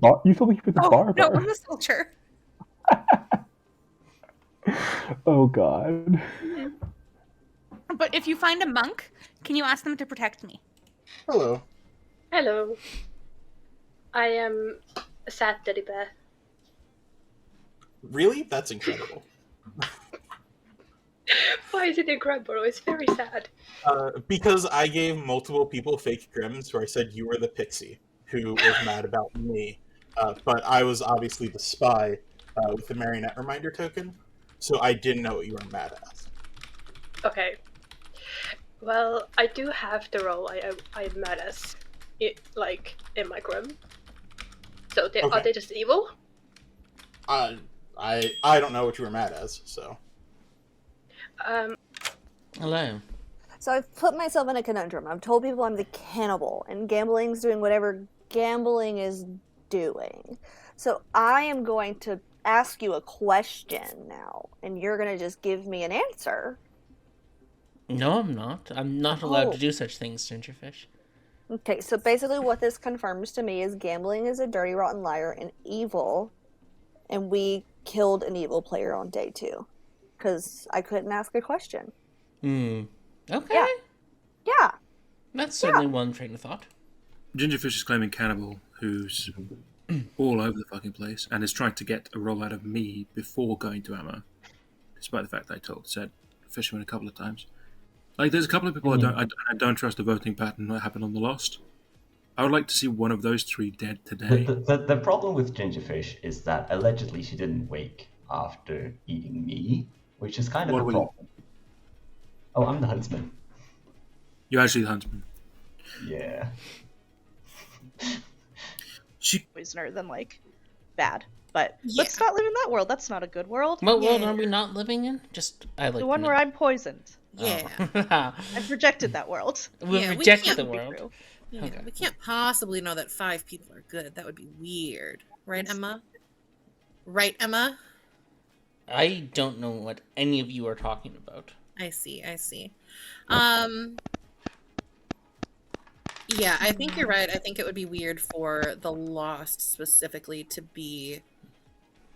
barber. No, I'm the soldier. Oh God. But if you find a monk, can you ask them to protect me? Hello. Hello. I am a sad teddy bear. Really? That's incredible. Why is it incredible? It's very sad. Because I gave multiple people fake grims where I said you were the pixie who was mad about me. But I was obviously the spy with the marionette reminder token, so I didn't know what you were mad at. Okay. Well, I do have the role I'm mad as, in my grim. So are they just evil? I don't know what you were mad as, so. Hello. So I've put myself in a conundrum. I've told people I'm the cannibal, and gambling's doing whatever gambling is doing. So I am going to ask you a question now, and you're going to just give me an answer. No, I'm not. I'm not allowed to do such things, Gingerfish. Okay, so basically what this confirms to me is gambling is a dirty, rotten liar and evil, and we killed an evil player on day 2. Because I couldn't ask a question. Okay. Yeah. That's certainly one train of thought. Gingerfish is claiming cannibal, who's all over the fucking place, and is trying to get a roll out of me before going to Emma, despite the fact that said Fisherman a couple of times. Like, there's a couple of people I don't trust the voting pattern that happened on the Lost. I would like to see one of those three dead today. The problem with Gingerfish is that allegedly she didn't wake after eating me, which is kind of a problem. Oh, I'm the huntsman. You're actually the huntsman. Yeah. Poisoner than like bad. But let's not live in that world. That's not a good world. What world are we not living in? The one where I'm poisoned. Yeah. I've rejected that world. We rejected the world. Yeah, Okay. we can't possibly know that 5 people are good. That would be weird. Right, Emma? Right, Emma? I don't know what any of you are talking about. I see. Yeah, I think you're right. I think it would be weird for the Lost specifically to be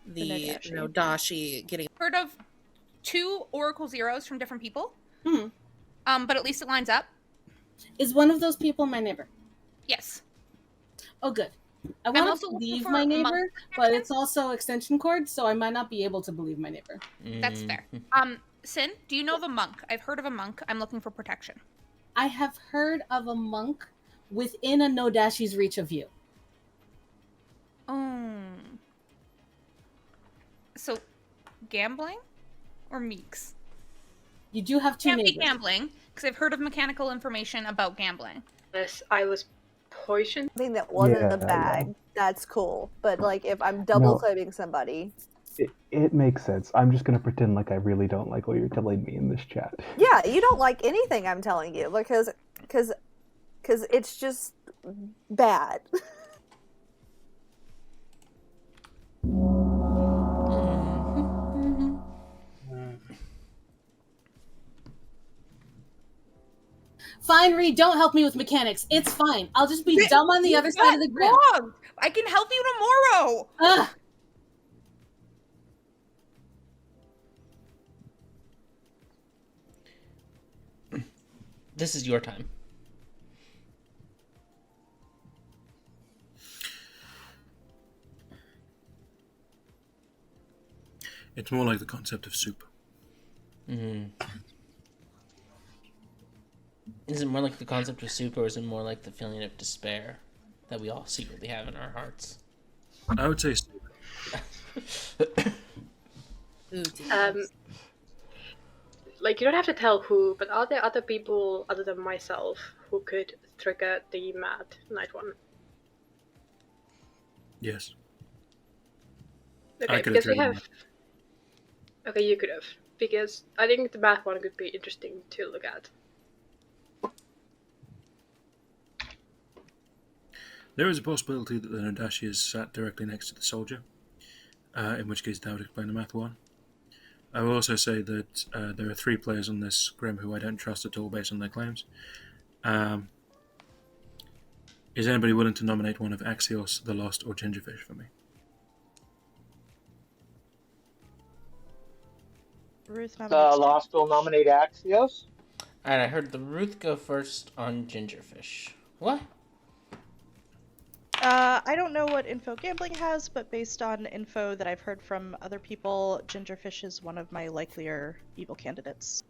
the Dashii getting... Heard of 2 Oracle Zeros from different people. Mm-hmm. But at least it lines up. Is one of those people my neighbor? Yes. Oh, good. I want to believe my neighbor, but it's also extension cord, so I might not be able to believe my neighbor. That's fair. Sin, do you know of a monk? I've heard of a monk. I'm looking for protection. I have heard of a monk within a no Dashii's reach of view. So, gambling or Meeks? You do have 2 Can't neighbors. be gambling, because I've heard of mechanical information about gambling. Yes, I was poisoned. Something that wasn't in the bag. That's cool. But like, if I'm double claiming somebody, it makes sense. I'm just gonna pretend like I really don't like what you're telling me in this chat. yeah, you don't like anything I'm telling you because it's just bad. Fine, Reed, don't help me with mechanics. It's fine. I'll just be dumb on the other side of the grid. Wrong. I can help you tomorrow. Ugh. This is your time. It's more like the concept of soup. Is it more like the concept of soup, or is it more like the feeling of despair that we all secretly have in our hearts? I would say soup. Like, you don't have to tell who, but are there other people other than myself who could trigger the Mad Night one? Yes. Okay, because we have... Okay, you could have. Because I think the Mad one could be interesting to look at. There is a possibility that the Dashii is sat directly next to the soldier, in which case that would explain the math one. I will also say that there are 3 players on this Grim who I don't trust at all based on their claims. Is anybody willing to nominate one of Axios, The Lost, or Gingerfish for me? Ruth The Lost will nominate Axios. Alright, I heard the Ruth go first on Gingerfish. What? I don't know what info gambling has, but based on info that I've heard from other people, Gingerfish is one of my likelier evil candidates.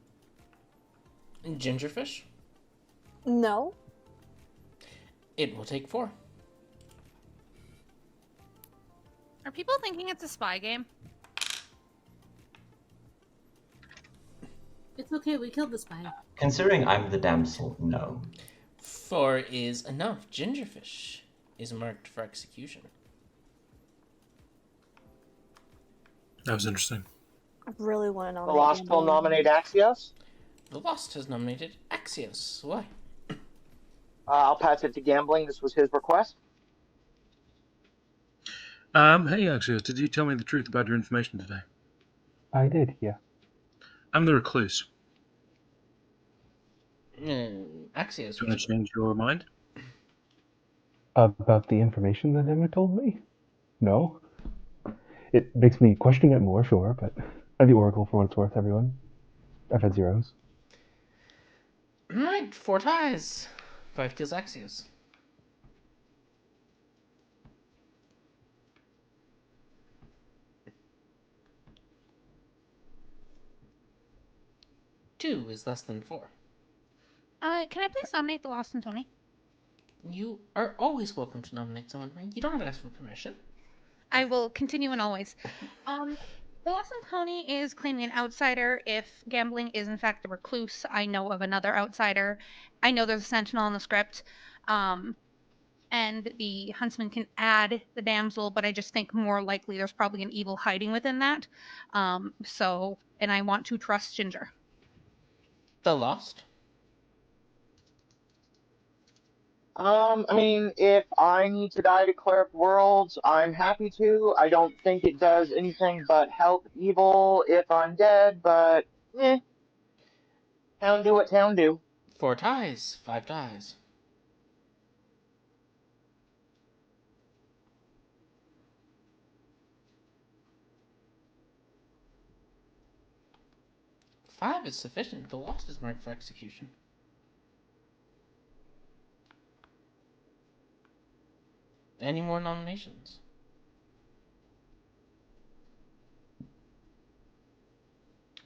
Gingerfish? No. It will take 4. Are people thinking it's a spy game? It's okay, we killed the spy. Considering I'm the damsel, no. 4 is enough. Gingerfish is marked for execution. That was interesting. I really want to nominate The Lost will nominate Axios. The Lost has nominated Axios. Why? I'll pass it to Gambling. This was his request. Hey, Axios, did you tell me the truth about your information today? I did, yeah. I'm the recluse. Axios. Do you want to change your mind? About the information that Emma told me? No. It makes me question it more, sure, but I'm the Oracle for what it's worth, everyone. I've had 0s. Alright, 4 ties. 5 kills Axios. Two is less than 4. can I please nominate the Lost and Tony? You are always welcome to nominate someone, right? You don't have to ask for permission. I will continue and always. The Lost and Tony is claiming an outsider. If gambling is in fact a recluse, I know of another outsider. I know there's a sentinel in the script. And the huntsman can add the damsel, but I just think more likely there's probably an evil hiding within that. And I want to trust Ginger. The Lost? I mean, if I need to die to clear up worlds, I'm happy to. I don't think it does anything but help evil if I'm dead, but town do what town do. 4 ties, 5 dies. Five is sufficient. The Lost is marked for execution. Any more nominations?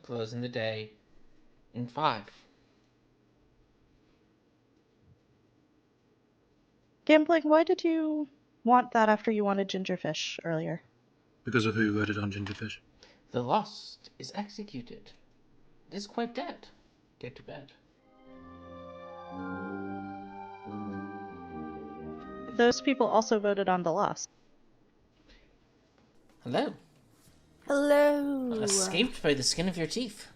Closing the day in 5. Gambling, why did you want that after you wanted Gingerfish earlier? Because of who voted on Gingerfish. The Lost is executed. It is quite dead. Get to bed. Those people also voted on the Lost. Hello. Hello. Escaped by the skin of your teeth.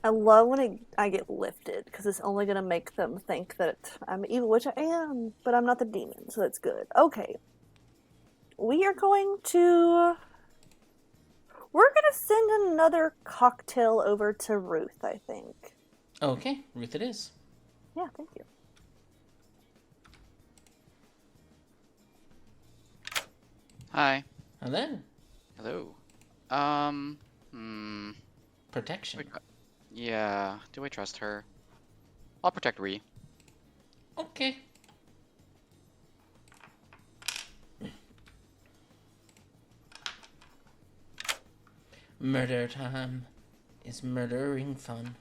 I love when I get lifted, because it's only going to make them think that I'm evil, which I am, but I'm not the demon, so that's good. Okay. We are going to... We're going to send another cocktail over to Ruth, I think. Okay, Ruth it is. Yeah, thank you. Hi. Hello. Hello. Protection. Yeah, do I trust her? I'll protect Ree. Okay. Murder time is murdering fun.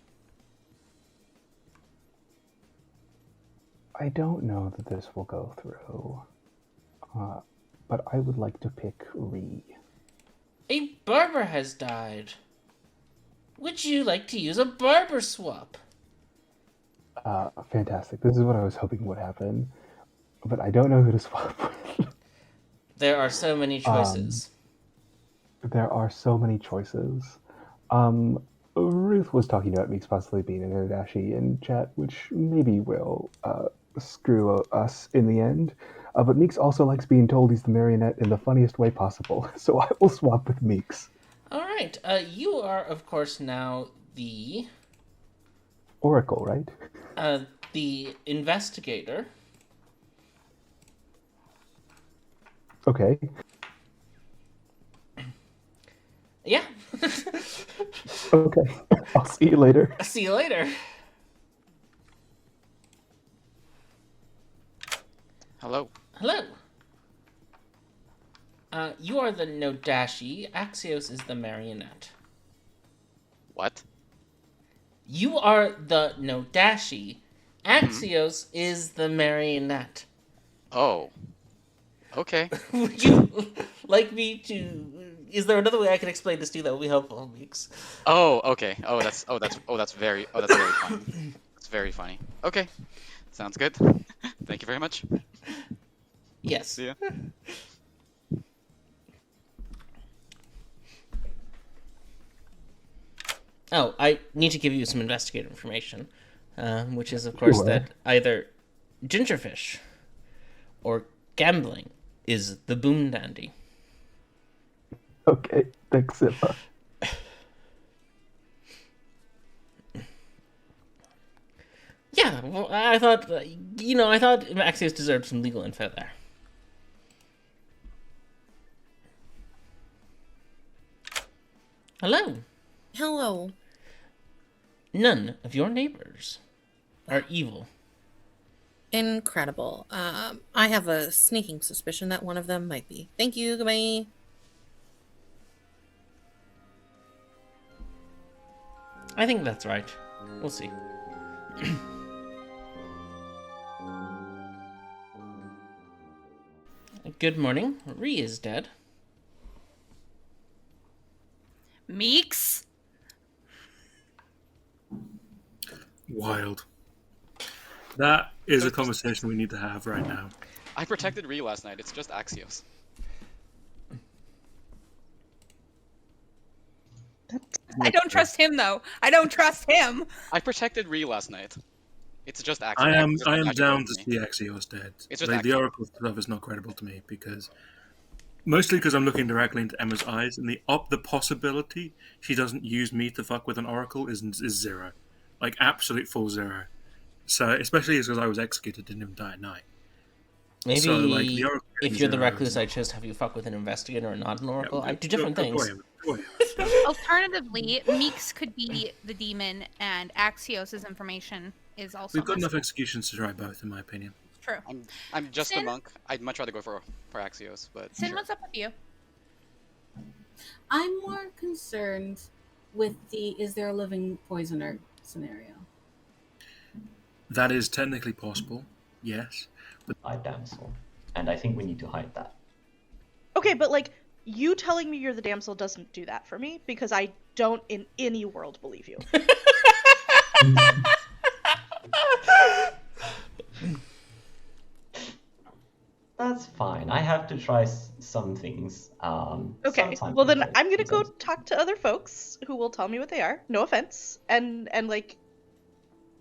I don't know that this will go through, but I would like to pick Ree. A barber has died. Would you like to use a barber swap? Fantastic. This is what I was hoping would happen, but I don't know who to swap with. There are so many choices. There are so many choices. Ruth was talking about Meeks possibly being in a Dashii in chat, which maybe will screw us in the end. But Meeks also likes being told he's the marionette in the funniest way possible, so I will swap with Meeks. All right. You are, of course, now the... Oracle, right? The investigator. Okay. Yeah. Okay. I'll see you later. See you later. Hello. Hello. You are the no Dashii. Axios is the marionette. What? You are the no Dashii. Axios is the marionette. Oh. Okay. Would you like me to... Is there another way I can explain this to you that will be helpful, Meeks? Oh, okay. That's very funny. That's very funny. Okay. Sounds good. Thank you very much. Yes. See ya. Oh, I need to give you some investigative information, which is, of course, that either Gingerfish or gambling is the boom dandy. Okay, thanks, Zippa. Yeah, well, I thought, I thought Axios deserved some legal info there. Hello. Hello. None of your neighbors are evil. Incredible. I have a sneaking suspicion that one of them might be. Thank you. Goodbye. I think that's right. We'll see. Good morning. Ree is dead. Meeks? Wild. That is a conversation we need to have right now. I protected Ree last night. It's just Axios. I don't trust him, though. I don't trust him. I protected Ree last night. It's just Axios. I am Axios down told to me. see Axios dead. It's just The Axios. Oracle stuff is not credible to me because mostly because I'm looking directly into Emma's eyes, and the possibility she doesn't use me to fuck with an Oracle is zero, like absolute full zero. So especially because I was executed, didn't even die at night. Maybe So, like, the Oracle if you're the zero recluse is- I chose to have you fuck with an investigator or not an oracle, Yeah, I do different go things. Emma, go Emma. Alternatively, Meeks could be the demon, and Axios' information is also We've got enough missing. executions to try both, in my opinion. True. I'm just a Sin? monk. I'd much rather go for Axios, but Sin, sure. what's up with you? I'm more concerned with the is there a living poisoner scenario. That is technically possible, yes. But I damsel, and I think we need to hide that. Okay, but like you telling me you're the damsel doesn't do that for me because I don't in any world believe you. That's fine. I have to try some things. Okay, sometimes well then right, I'm gonna go sometimes- talk to other folks who will tell me what they are. No offense, and like,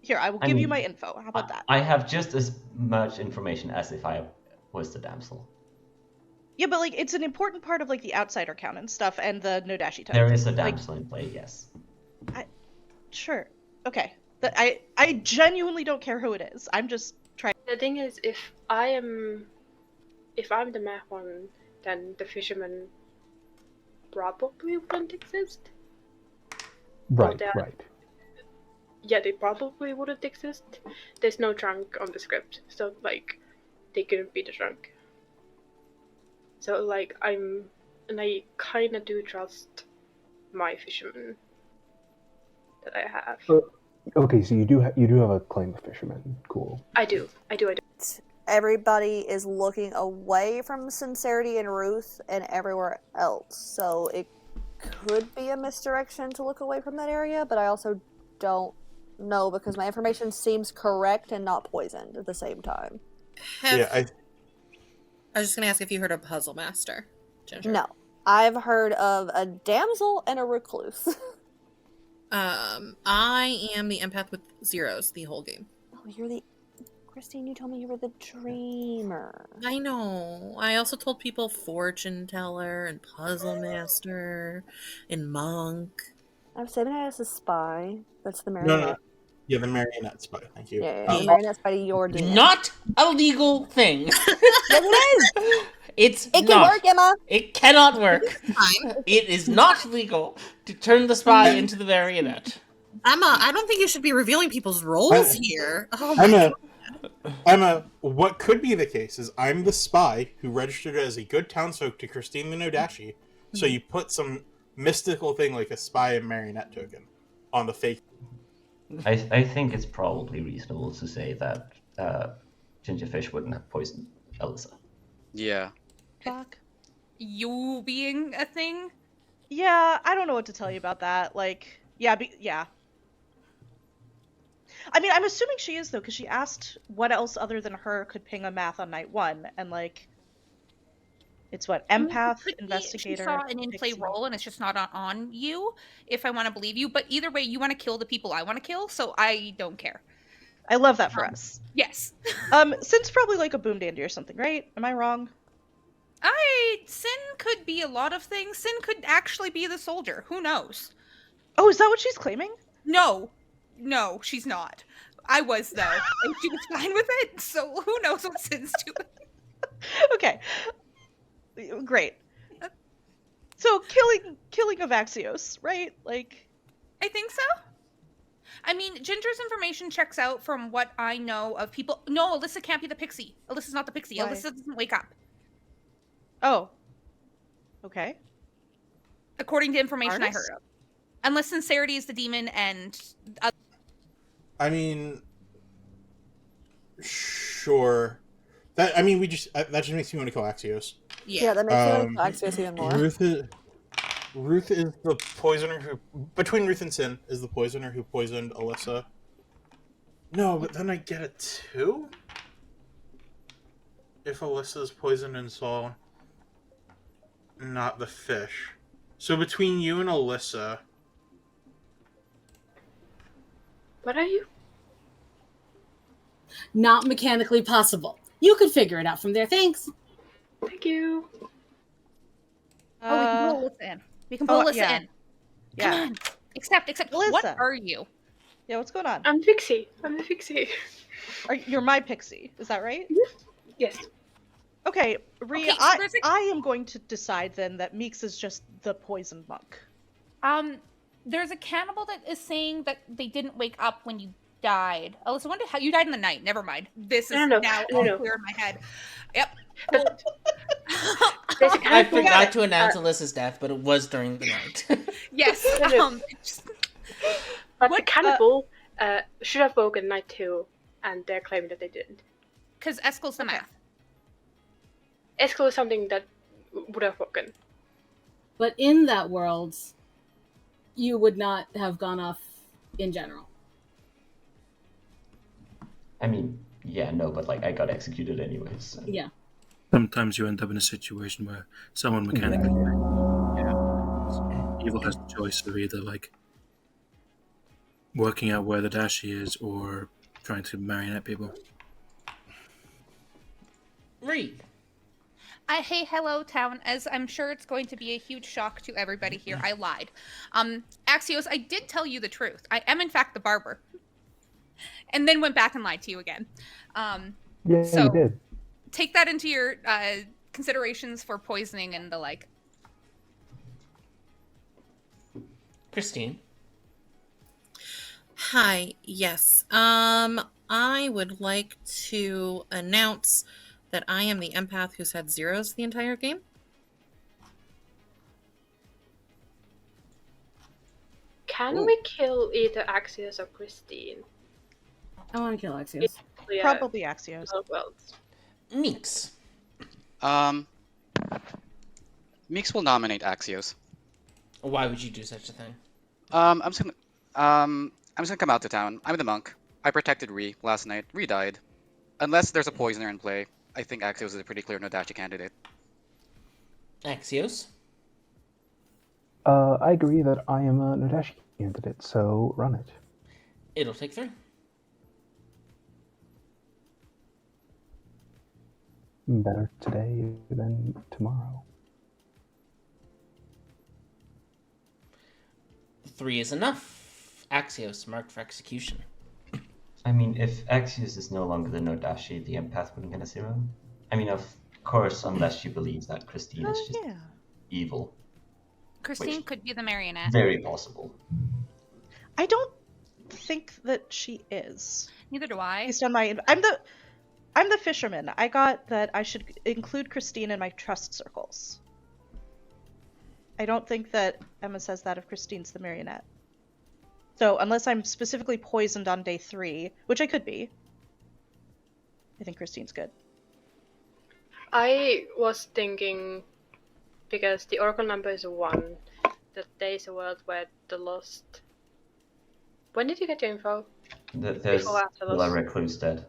here I will I give you mean, my info. How about that? I have just as much information as if I was the damsel. Yeah, but like it's an important part of like the outsider count and stuff, and the no Dashii type. There is a Like, damsel in play, yes. sure, okay. I genuinely don't care who it is. I'm just trying. The thing is, if I'm the math one, then the fisherman probably wouldn't exist. Right, that- right. Yeah, they probably wouldn't exist. There's no drunk on the script, so like, they couldn't be the drunk. So like, I kind of do trust my fisherman that I have. Okay, so you do have a claim of fisherman. Cool. I do. Everybody is looking away from Sincerity and Ruth and everywhere else. So it could be a misdirection to look away from that area, but I also don't know because my information seems correct and not poisoned at the same time. I was just gonna ask if you heard of Puzzle Master, Ginger. No. I've heard of a damsel and a recluse. I am the empath with zeros the whole game. Oh, you're the... Christine, you told me you were the dreamer. I know. I also told people fortune teller and puzzle master and monk. I'm saving it as a spy. That's the No, marionette. no. Yeah, the marionette spy. Thank you. Yeah, the marionette spy to your demon. Not a legal thing. Yes, it is! It can work, Emma. It cannot work. Fine. It is not legal to turn the spy into the marionette. Emma, I don't think you should be revealing people's roles here. Oh my God. Emma, what could be the case is I'm the spy who registered as a good townsfolk to Christine the Dashii, so you put some mystical thing like a spy and marionette token on the fake. I think it's probably reasonable to say that Gingerfish wouldn't have poisoned Elisa. Yeah. Fuck. You being a thing? Yeah, I don't know what to tell you about that. Like, yeah, yeah. I mean, I'm assuming she is though, because she asked what else other than her could ping a math on night one, and like, it's what empath, investigator. She saw an in-play pixie. role, and it's just not on you. If I want to believe you, but either way, you want to kill the people I want to kill, so I don't care. I love that for us. Yes. Sin's probably like a boom dandy or something, right? Am I wrong? Sin could be a lot of things. Sin could actually be the soldier. Who knows? Oh, is that what she's claiming? No, she's not. I was though, and she was fine with it. So who knows what Sin's doing? Okay, great. So killing of Axios, right? Like, I think so. I mean, Ginger's information checks out from what I know of people. No, Alyssa can't be the pixie. Alyssa's not the pixie. Why? Alyssa doesn't wake up. oh, okay. According to information I Artist? heard of. Unless Sincerity is the demon and... I mean, sure. That just makes me want to kill Axios. Yeah, that makes me want to kill Axios even more. Ruth is the poisoner who, between Ruth and Sin, is the poisoner who poisoned Alyssa. No, but then I get it too? If Alyssa's poisoned and Saul, not the fish. So between you and Alyssa... What are you? Not mechanically possible. You could figure it out from there. Thanks. Thank you. Oh, we can pull Alyssa in. We can pull Alyssa in. Yeah. Come on. Accept. Alyssa. What are you? Yeah, what's going on? I'm Pixie. I'm the Pixie. You're my Pixie. Is that right? Yes. Okay, Rhea, Okay, so I am going to decide then that Meeks is just the poisoned monk. There's a cannibal that is saying that they didn't wake up when you died. Alyssa, when did you died in the night? Never mind. This is now all clear in my head. Yep. But I forgot to announce Alyssa's death, but it was during the night. Yes. But the cannibal should have woken night 2, and they're claiming that they didn't. Because Eskel's the math. Eskel is something that would have woken. But in that world, you would not have gone off in general. I mean, yeah, no, but like I got executed anyways. So. Yeah. Sometimes you end up in a situation where someone mechanically evil has the choice of either like working out where the Dashii is or trying to marionette people. Reed. Hey, hello, town. As I'm sure it's going to be a huge shock to everybody here, I lied. Axios, I did tell you the truth. I am, in fact, the barber. And then went back and lied to you again. Yeah, so you did. Take that into your considerations for poisoning and the like. Christine. Hi, yes. I would like to announce that I am the empath who's had zeros the entire game. Can we kill either Axios or Christine? I want to kill Axios. Probably Axios. Meeks. Meeks will nominate Axios. Why would you do such a thing? I'm just gonna come out to town. I'm the monk. I protected Ree last night. Ree died. Unless there's a poisoner in play, I think Axios is a pretty clear Dashii candidate. Axios? I agree that I am a Dashii candidate, so run it. It'll take 3. Better today than tomorrow. 3 is enough. Axios marked for execution. I mean, if Axios is no longer the Dashii, the empath wouldn't get a 0. I mean, of course, unless she believes that Christine is just evil. Christine could be the marionette. Very possible. I don't think that she is. Neither do I. Based on my, I'm the fisherman. I got that I should include Christine in my trust circles. I don't think that Emma says that if Christine's the marionette. So unless I'm specifically poisoned on day 3, which I could be, I think Christine's good. I was thinking, because the oracle number is 1, that there is a world where the lost... When did you get your info? There's the recluse dead.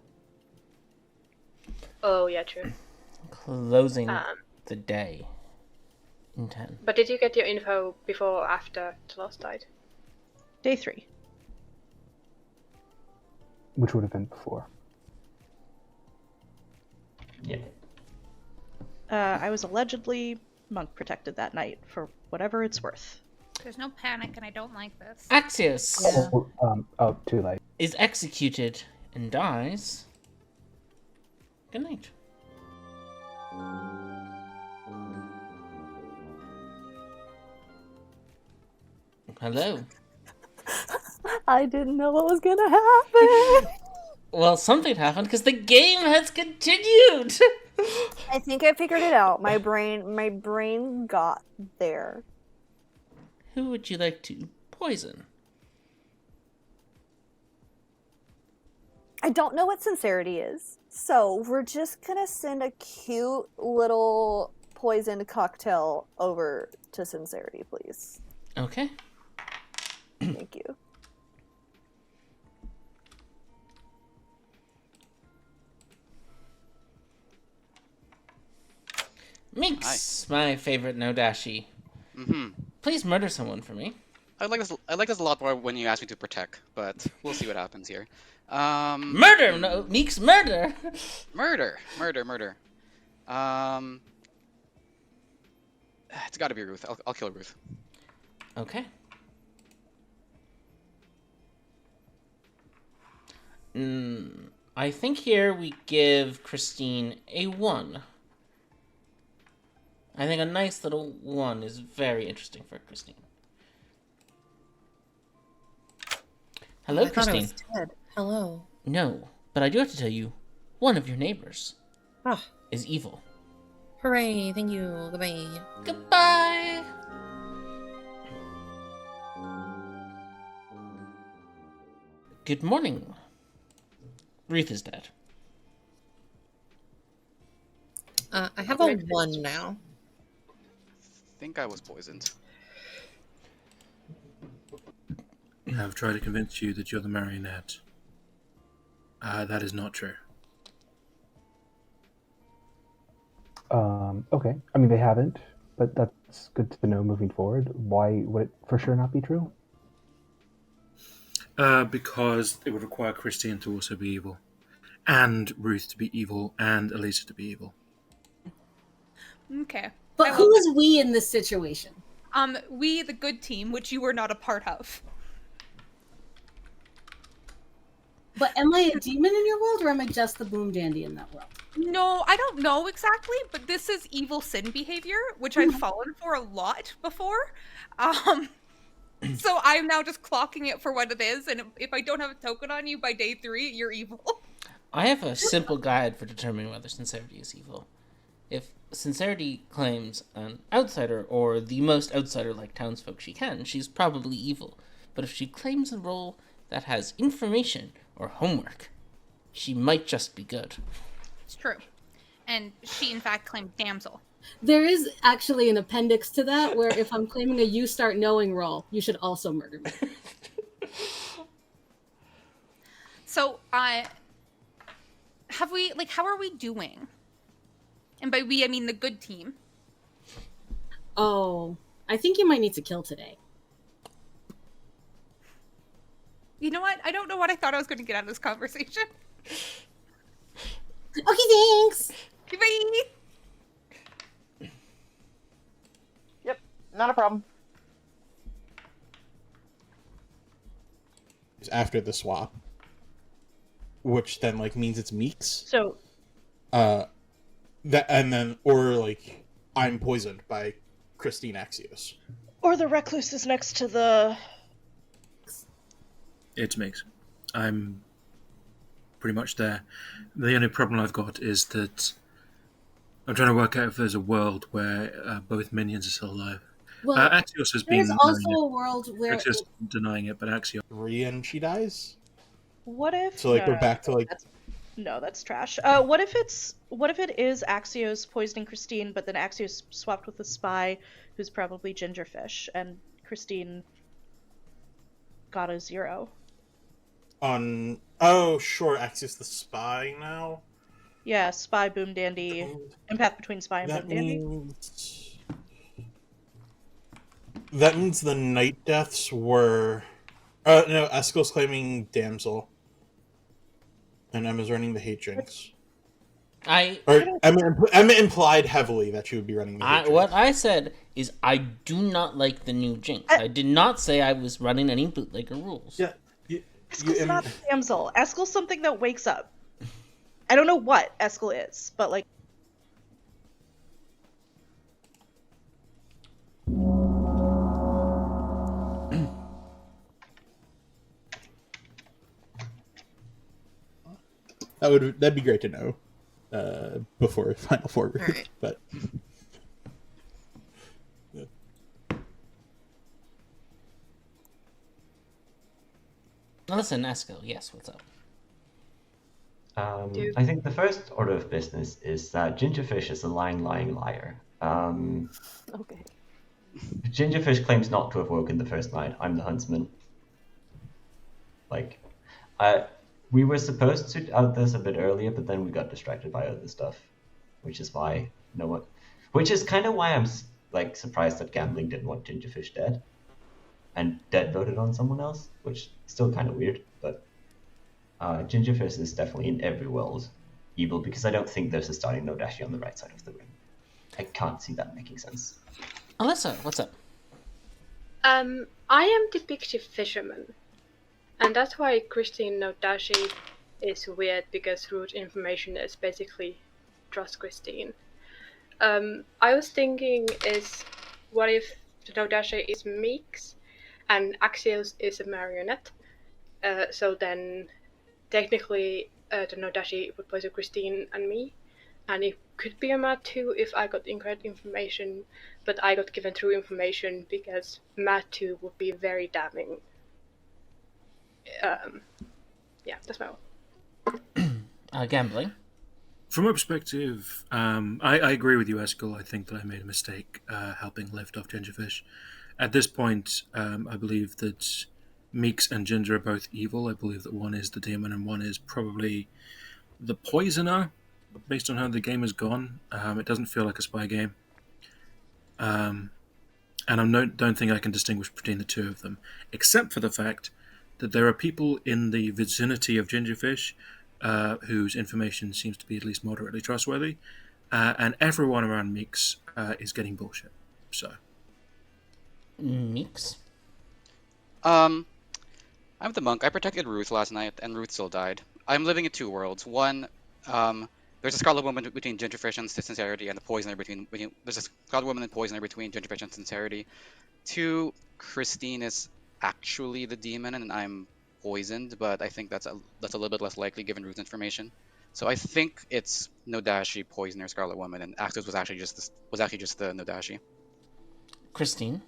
Oh, yeah, true. Closing the day in 10. But did you get your info before or after the lost died? Day 3. Which would have been before. Yeah. I was allegedly monk protected that night for whatever it's worth. There's no panic, and I don't like this. Axios too late. is executed and dies. Good night. Hello. I didn't know what was gonna happen. Well, something happened because the game has continued. I think I figured it out. My brain got there. Who would you like to poison? I don't know what sincerity is, so we're just gonna send a cute little poisoned cocktail over to sincerity, please. Okay. Thank you. Minx, my favorite no Dashii. Mm-hmm. Please murder someone for me. I like this a lot more when you ask me to protect, but we'll see what happens here. Murder! No, Meeks, murder! Murder. It's got to be Ruth. I'll kill Ruth. Okay. I think here we give Christine a 1. I think a nice little 1 is very interesting for Christine. Hello, I thought Christine. I was dead. Hello. No, but I do have to tell you, one of your neighbors Ah. is evil. Hooray, thank you. Goodbye. Goodbye! Good morning. Ruth is dead. I have a 1 now. I think I was poisoned. I've tried to convince you that you're the marionette. That is not true. Okay. I mean, they haven't, but that's good to know moving forward. Why would it for sure not be true? Because it would require Christine to also be evil, and Ruth to be evil, and Elisa to be evil. Okay. But who is we in this situation? We, the good team, which you were not a part of. But am I a demon in your world, or am I just the boom dandy in that world? No, I don't know exactly, but this is evil sin behavior, which I've fallen for a lot before. So I'm now just clocking it for what it is, and if I don't have a token on you by day 3, you're evil. I have a simple guide for determining whether sincerity is evil. If sincerity claims an outsider, or the most outsider-like townsfolk she can, she's probably evil. But if she claims a role that has information or homework, she might just be good. It's true. And she, in fact, claimed damsel. There is actually an appendix to that where if I'm claiming a you start knowing role, you should also murder me. So, have we, how are we doing? And by we, I mean the good team. Oh, I think you might need to kill today. You know what? I don't know what I thought I was going to get out of this conversation. Okay, thanks. Bye. Yep, not a problem. After the swap, which then means it's Meeks. So, that and then or I'm poisoned by Christine Axios. Or the recluse is next to the. It's Meeks. I'm pretty much there. The only problem I've got is that I'm trying to work out if there's a world where both minions are still alive. Well, Axios has been there's also a world where Axios denying it, but Axios 3 and she dies. What if? So we're back to No, that's trash. What if it is Axios poisoning Christine, but then Axios swapped with a spy who's probably Gingerfish, and Christine got a 0. Oh sure, Axios the spy now. Yeah, spy, boom dandy, empath between spy and boom dandy. That means the night deaths were. No, Eskel's claiming damsel, and Emma's running the hate jinx. Emma implied heavily that she would be running the hate jinx. What I said is I do not like the new jinx. I did not say I was running any bootlegger rules. Yeah. Eskel's not damsel. Eskel's something that wakes up. I don't know what Eskel is, but that'd be great to know before final forward. Right. But yeah. Listen, Eskel, yes, what's up? I think the first order of business is that Gingerfish is a lying liar. Okay. Gingerfish claims not to have woken the first night. I'm the huntsman. Like, we were supposed to out this a bit earlier, but then we got distracted by other stuff, which is why no one. Which is kind of why I'm like surprised that Gambling didn't want Gingerfish dead, and dead voted on someone else, which is still kind of weird. But Gingerfish is definitely in every world evil because I don't think there's a starting no Dashii on the right side of the room. I can't see that making sense. Alyssa, what's up? I am depictive fisherman, and that's why Christine no Dashii is weird because root information is basically trust Christine. I was thinking is what if no Dashii is Meeks and Axios is a marionette? So then technically the no Dashii would poison Christine and me, and it could be a Matt too if I got incorrect information, but I got given true information because Matt 2 would be very damning. Yeah, that's my one. Gambling. From my perspective, I agree with you, Eskel. I think that I made a mistake helping lift off Gingerfish. At this point, I believe that Meeks and Ginger are both evil. I believe that one is the demon and one is probably the poisoner, based on how the game has gone. It doesn't feel like a spy game. And I don't think I can distinguish between the two of them, except for the fact that there are people in the vicinity of Gingerfish whose information seems to be at least moderately trustworthy, and everyone around Meeks is getting bullshit. So, Meeks? I'm the monk. I protected Ruth last night, and Ruth still died. I'm living in two worlds. One, there's a Scarlet Woman between Gingerfish and Sincerity, and the Poisoner between there's a Scarlet Woman and Poisoner between Gingerfish and Sincerity. Two, Christine is actually the demon, and I'm poisoned, but I think that's a little bit less likely given Ruth's information. So I think it's no Dashii, Poisoner, Scarlet Woman, and Axis was actually just the no Dashii. Christine.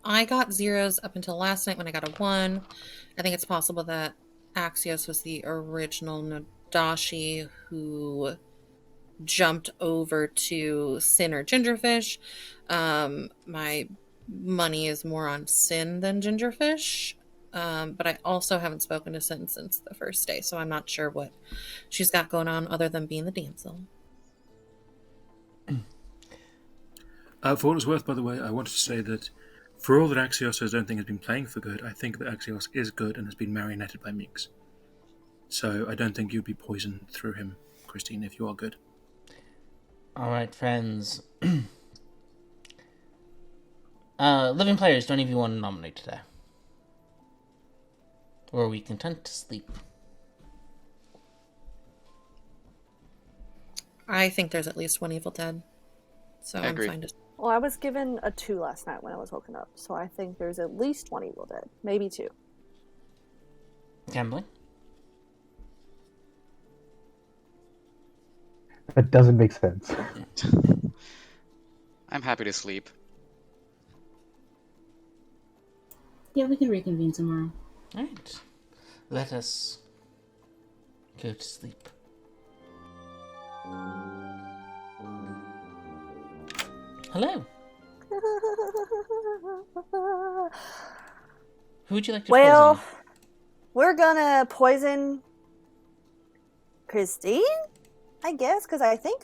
I got zeros up until last night when I got a 1. I think it's possible that Axios was the original Nadashi who jumped over to Sin or Gingerfish. My money is more on Sin than Gingerfish. But I also haven't spoken to Sin since the first day, so I'm not sure what she's got going on other than being the damsel. For what it's worth, by the way, I wanted to say that for all that Axios I don't think has been playing for good, I think that Axios is good and has been marionetted by Meeks. So I don't think you'd be poisoned through him, Christine, if you are good. Alright, friends. Living players, don't even want to nominate today. Or are we content to sleep? I think there's at least one Evil Dead. So I'm fine to... Well, I was given a 2 last night when I was woken up, so I think there's at least one Evil Dead. Maybe 2. Gambling? That doesn't make sense. I'm happy to sleep. Yeah, we can reconvene tomorrow. Alright. Let us go to sleep. Hello. Who would you like to poison? We're gonna poison Christine, I guess, because I think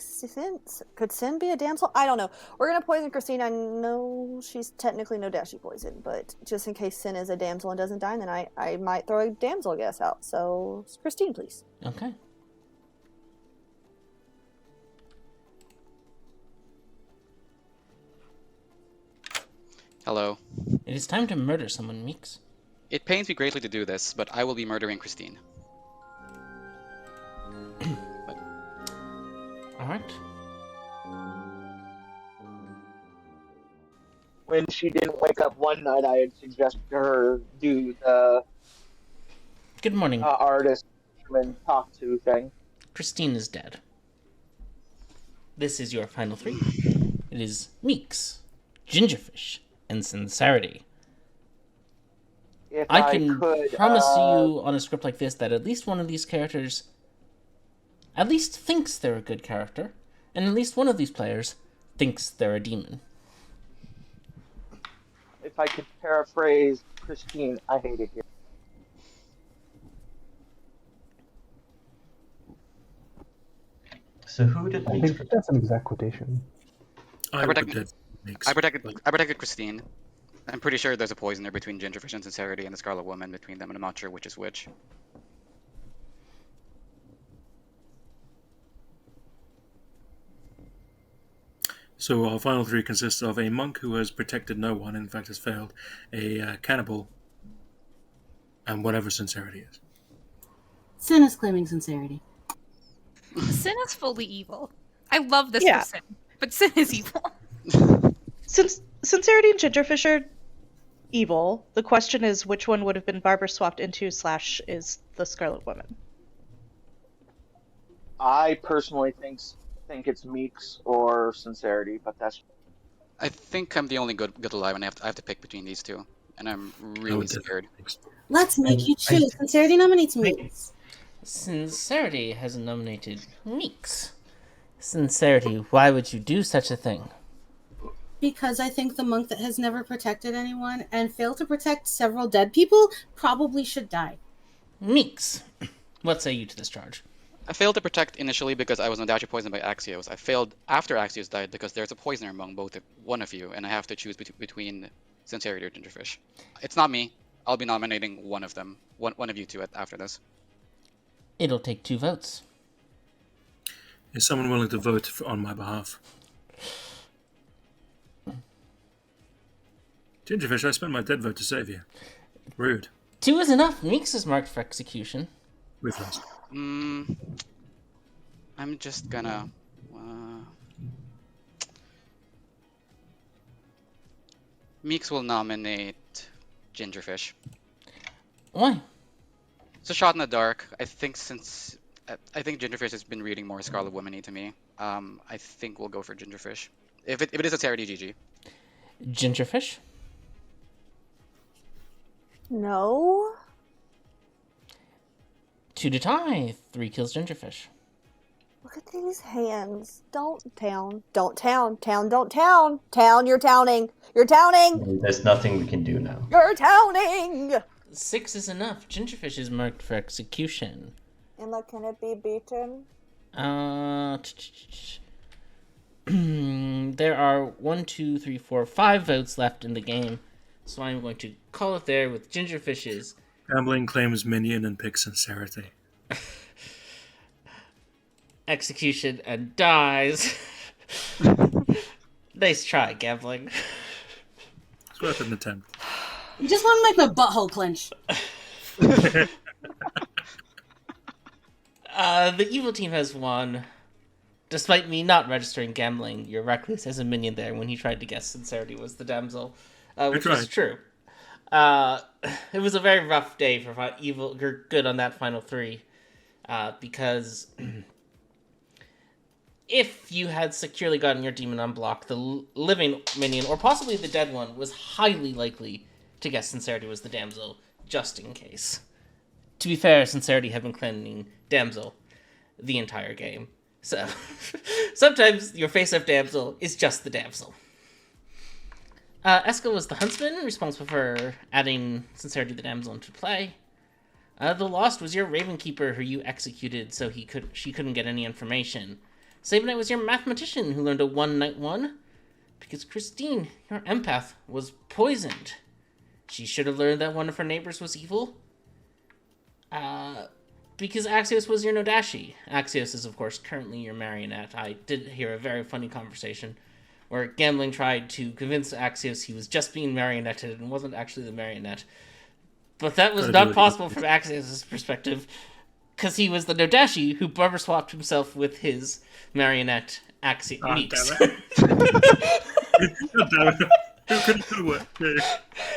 could Sin be a damsel? I don't know. We're gonna poison Christine. I know she's technically no Dashii poison, but just in case Sin is a damsel and doesn't die, then I might throw a damsel guess out. So Christine, please. Okay. Hello. It is time to murder someone, Meeks. It pains me greatly to do this, but I will be murdering Christine. Alright. When she didn't wake up one night, I had suggested to her do the Good morning. Artist and talk to thing. Christine is dead. This is your final 3. It is Meeks, Gingerfish, and Sincerity. Yeah, if I I can could promise you on a script like this that at least one of these characters at least thinks they're a good character, and at least one of these players thinks they're a demon. if I could paraphrase Christine, I hate it here. So who did I Meeks think that's an exact quotation. I protected Christine. I'm pretty sure there's a poisoner between Gingerfish and Sincerity and the Scarlet Woman between them, and I'm not sure which is which. So our final three consists of a monk who has protected no one, in fact has failed, a cannibal, and whatever Sincerity is. Sin is claiming Sincerity. Sin is fully evil. I love this Yeah. for Sin, but Sin is evil. Since Sincerity and Gingerfish are evil, the question is which one would have been Barber swapped into / is the Scarlet Woman. I personally think it's Meeks or Sincerity, but that's. I think I'm the only good alive, and I have to pick between these two, and I'm really scared. Let's make you choose. Sincerity nominates Meeks. Sincerity has nominated Meeks. Sincerity, why would you do such a thing? Because I think the monk that has never protected anyone and failed to protect several dead people probably should die. Meeks, what say you to this charge? I failed to protect initially because I was Dashii poisoned by Axios. I failed after Axios died because there's a poisoner among one of you, and I have to choose between Sincerity or Gingerfish. It's not me. I'll be nominating one of them, one of you two after this. It'll take 2 votes. Is someone willing to vote on my behalf? Gingerfish, I spent my dead vote to save you. Rude. 2 is enough. Meeks is marked for execution. Ruthless. I'm just gonna... Meeks will nominate Gingerfish. Why? It's a shot in the dark. I think Gingerfish has been reading more Scarlet Woman-y to me. I think we'll go for Gingerfish. If it is a Sincerity, GG. Gingerfish? No. 2 to tie. 3 kills Gingerfish. Look at these hands. Don't town. Don't town. Town, don't town. Town, you're towning. You're towning. There's nothing we can do now. You're towning. 6 is enough. Gingerfish is marked for execution. Emma, can it be beaten? There are 1, 2, 3, 4, 5 votes left in the game, so I'm going to call it there with Gingerfish's. Gambling claims minion and picks Sincerity. Execution and dies. Nice try, Gambling. It's worth an attempt. You just want to make my butthole clench. The evil team has won. Despite me not registering Gambling, you're reckless as a minion there when he tried to guess Sincerity was the damsel, which is true. It was a very rough day for evil good on that final 3, because if you had securely gotten your demon unblocked, the living minion, or possibly the dead one, was highly likely to guess Sincerity was the damsel, just in case. To be fair, Sincerity had been claiming damsel the entire game. So, sometimes your face-up damsel is just the damsel. Eska was the huntsman, responsible for adding Sincerity the damsel into play. The Lost was your Ravenkeeper, who you executed so she couldn't get any information. Sabanite was your mathematician, who learned a 1-night-1, because Christine, your empath, was poisoned. She should have learned that one of her neighbors was evil. Because Axios was your Dashii. Axios is, of course, currently your marionette. I did hear a very funny conversation where Gambling tried to convince Axios he was just being marionetted and wasn't actually the marionette. But that was not possible from Axios' perspective, because he was the Dashii who barber swapped himself with his marionette, Axios. Meeks.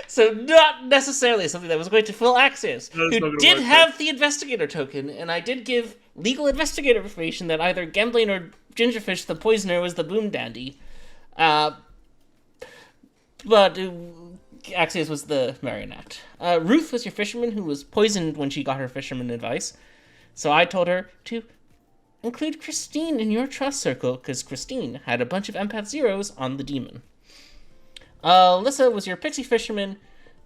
So not necessarily something that was going to fool Axios, who did have the investigator token, and I did give legal investigator information that either Gambling or Gingerfish, the poisoner, was the boom dandy. But Axios was the marionette. Ruth was your fisherman who was poisoned when she got her fisherman advice. So I told her to include Christine in your trust circle because Christine had a bunch of empath zeros on the demon. Alyssa was your pixie fisherman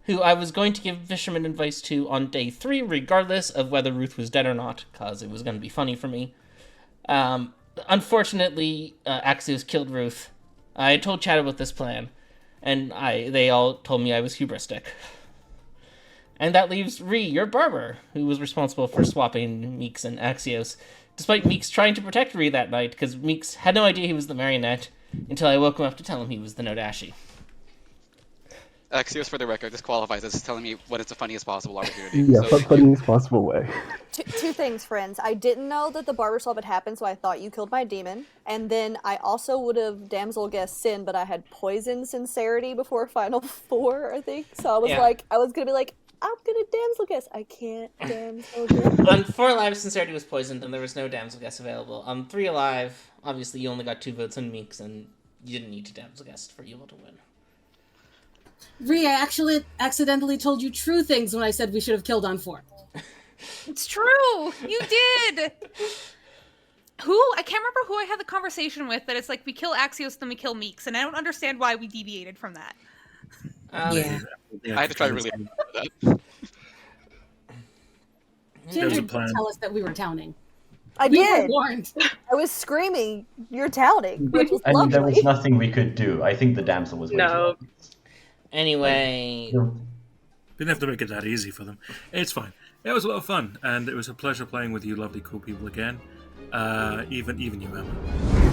who I was going to give fisherman advice to on day 3 regardless of whether Ruth was dead or not because it was going to be funny for me. Unfortunately, Axios killed Ruth. I told Chad about this plan, and they all told me I was hubristic. And that leaves Ree, your barber, who was responsible for swapping Meeks and Axios, despite Meeks trying to protect Ree that night, because Meeks had no idea he was the marionette until I woke him up to tell him he was the no Dashii. Axios, for the record, this qualifies as telling me when it's the funniest possible opportunity. Yeah, So, funniest possible way. Two things, friends. I didn't know that the barber swap had happened, so I thought you killed my demon. And then I also would have damsel guessed Sin, but I had poisoned Sincerity before Final 4, I think. So I was I was going to be like, I'm going to damsel guess. I can't damsel guess. On 4 Alive, Sincerity was poisoned, and there was no damsel guess available. On 3 Alive, obviously you only got 2 votes on Meeks, and you didn't need to damsel guess for Evil to win. Rhea, I actually accidentally told you true things when I said we should have killed on 4. It's true! You did! I can't remember who I had the conversation with, that it's like, we kill Axios, then we kill Meeks, and I don't understand why we deviated from that. I had to try really hard for that. Ginger did tell us that we were towning. I We did. were warned. I was screaming, "You're touting," which was I mean, there lovely. was nothing we could do. I think the damsel was way too obvious. Anyway... Didn't have to make it that easy for them. It's fine. It was a lot of fun, and it was a pleasure playing with you lovely, cool people again. Even you, Emma.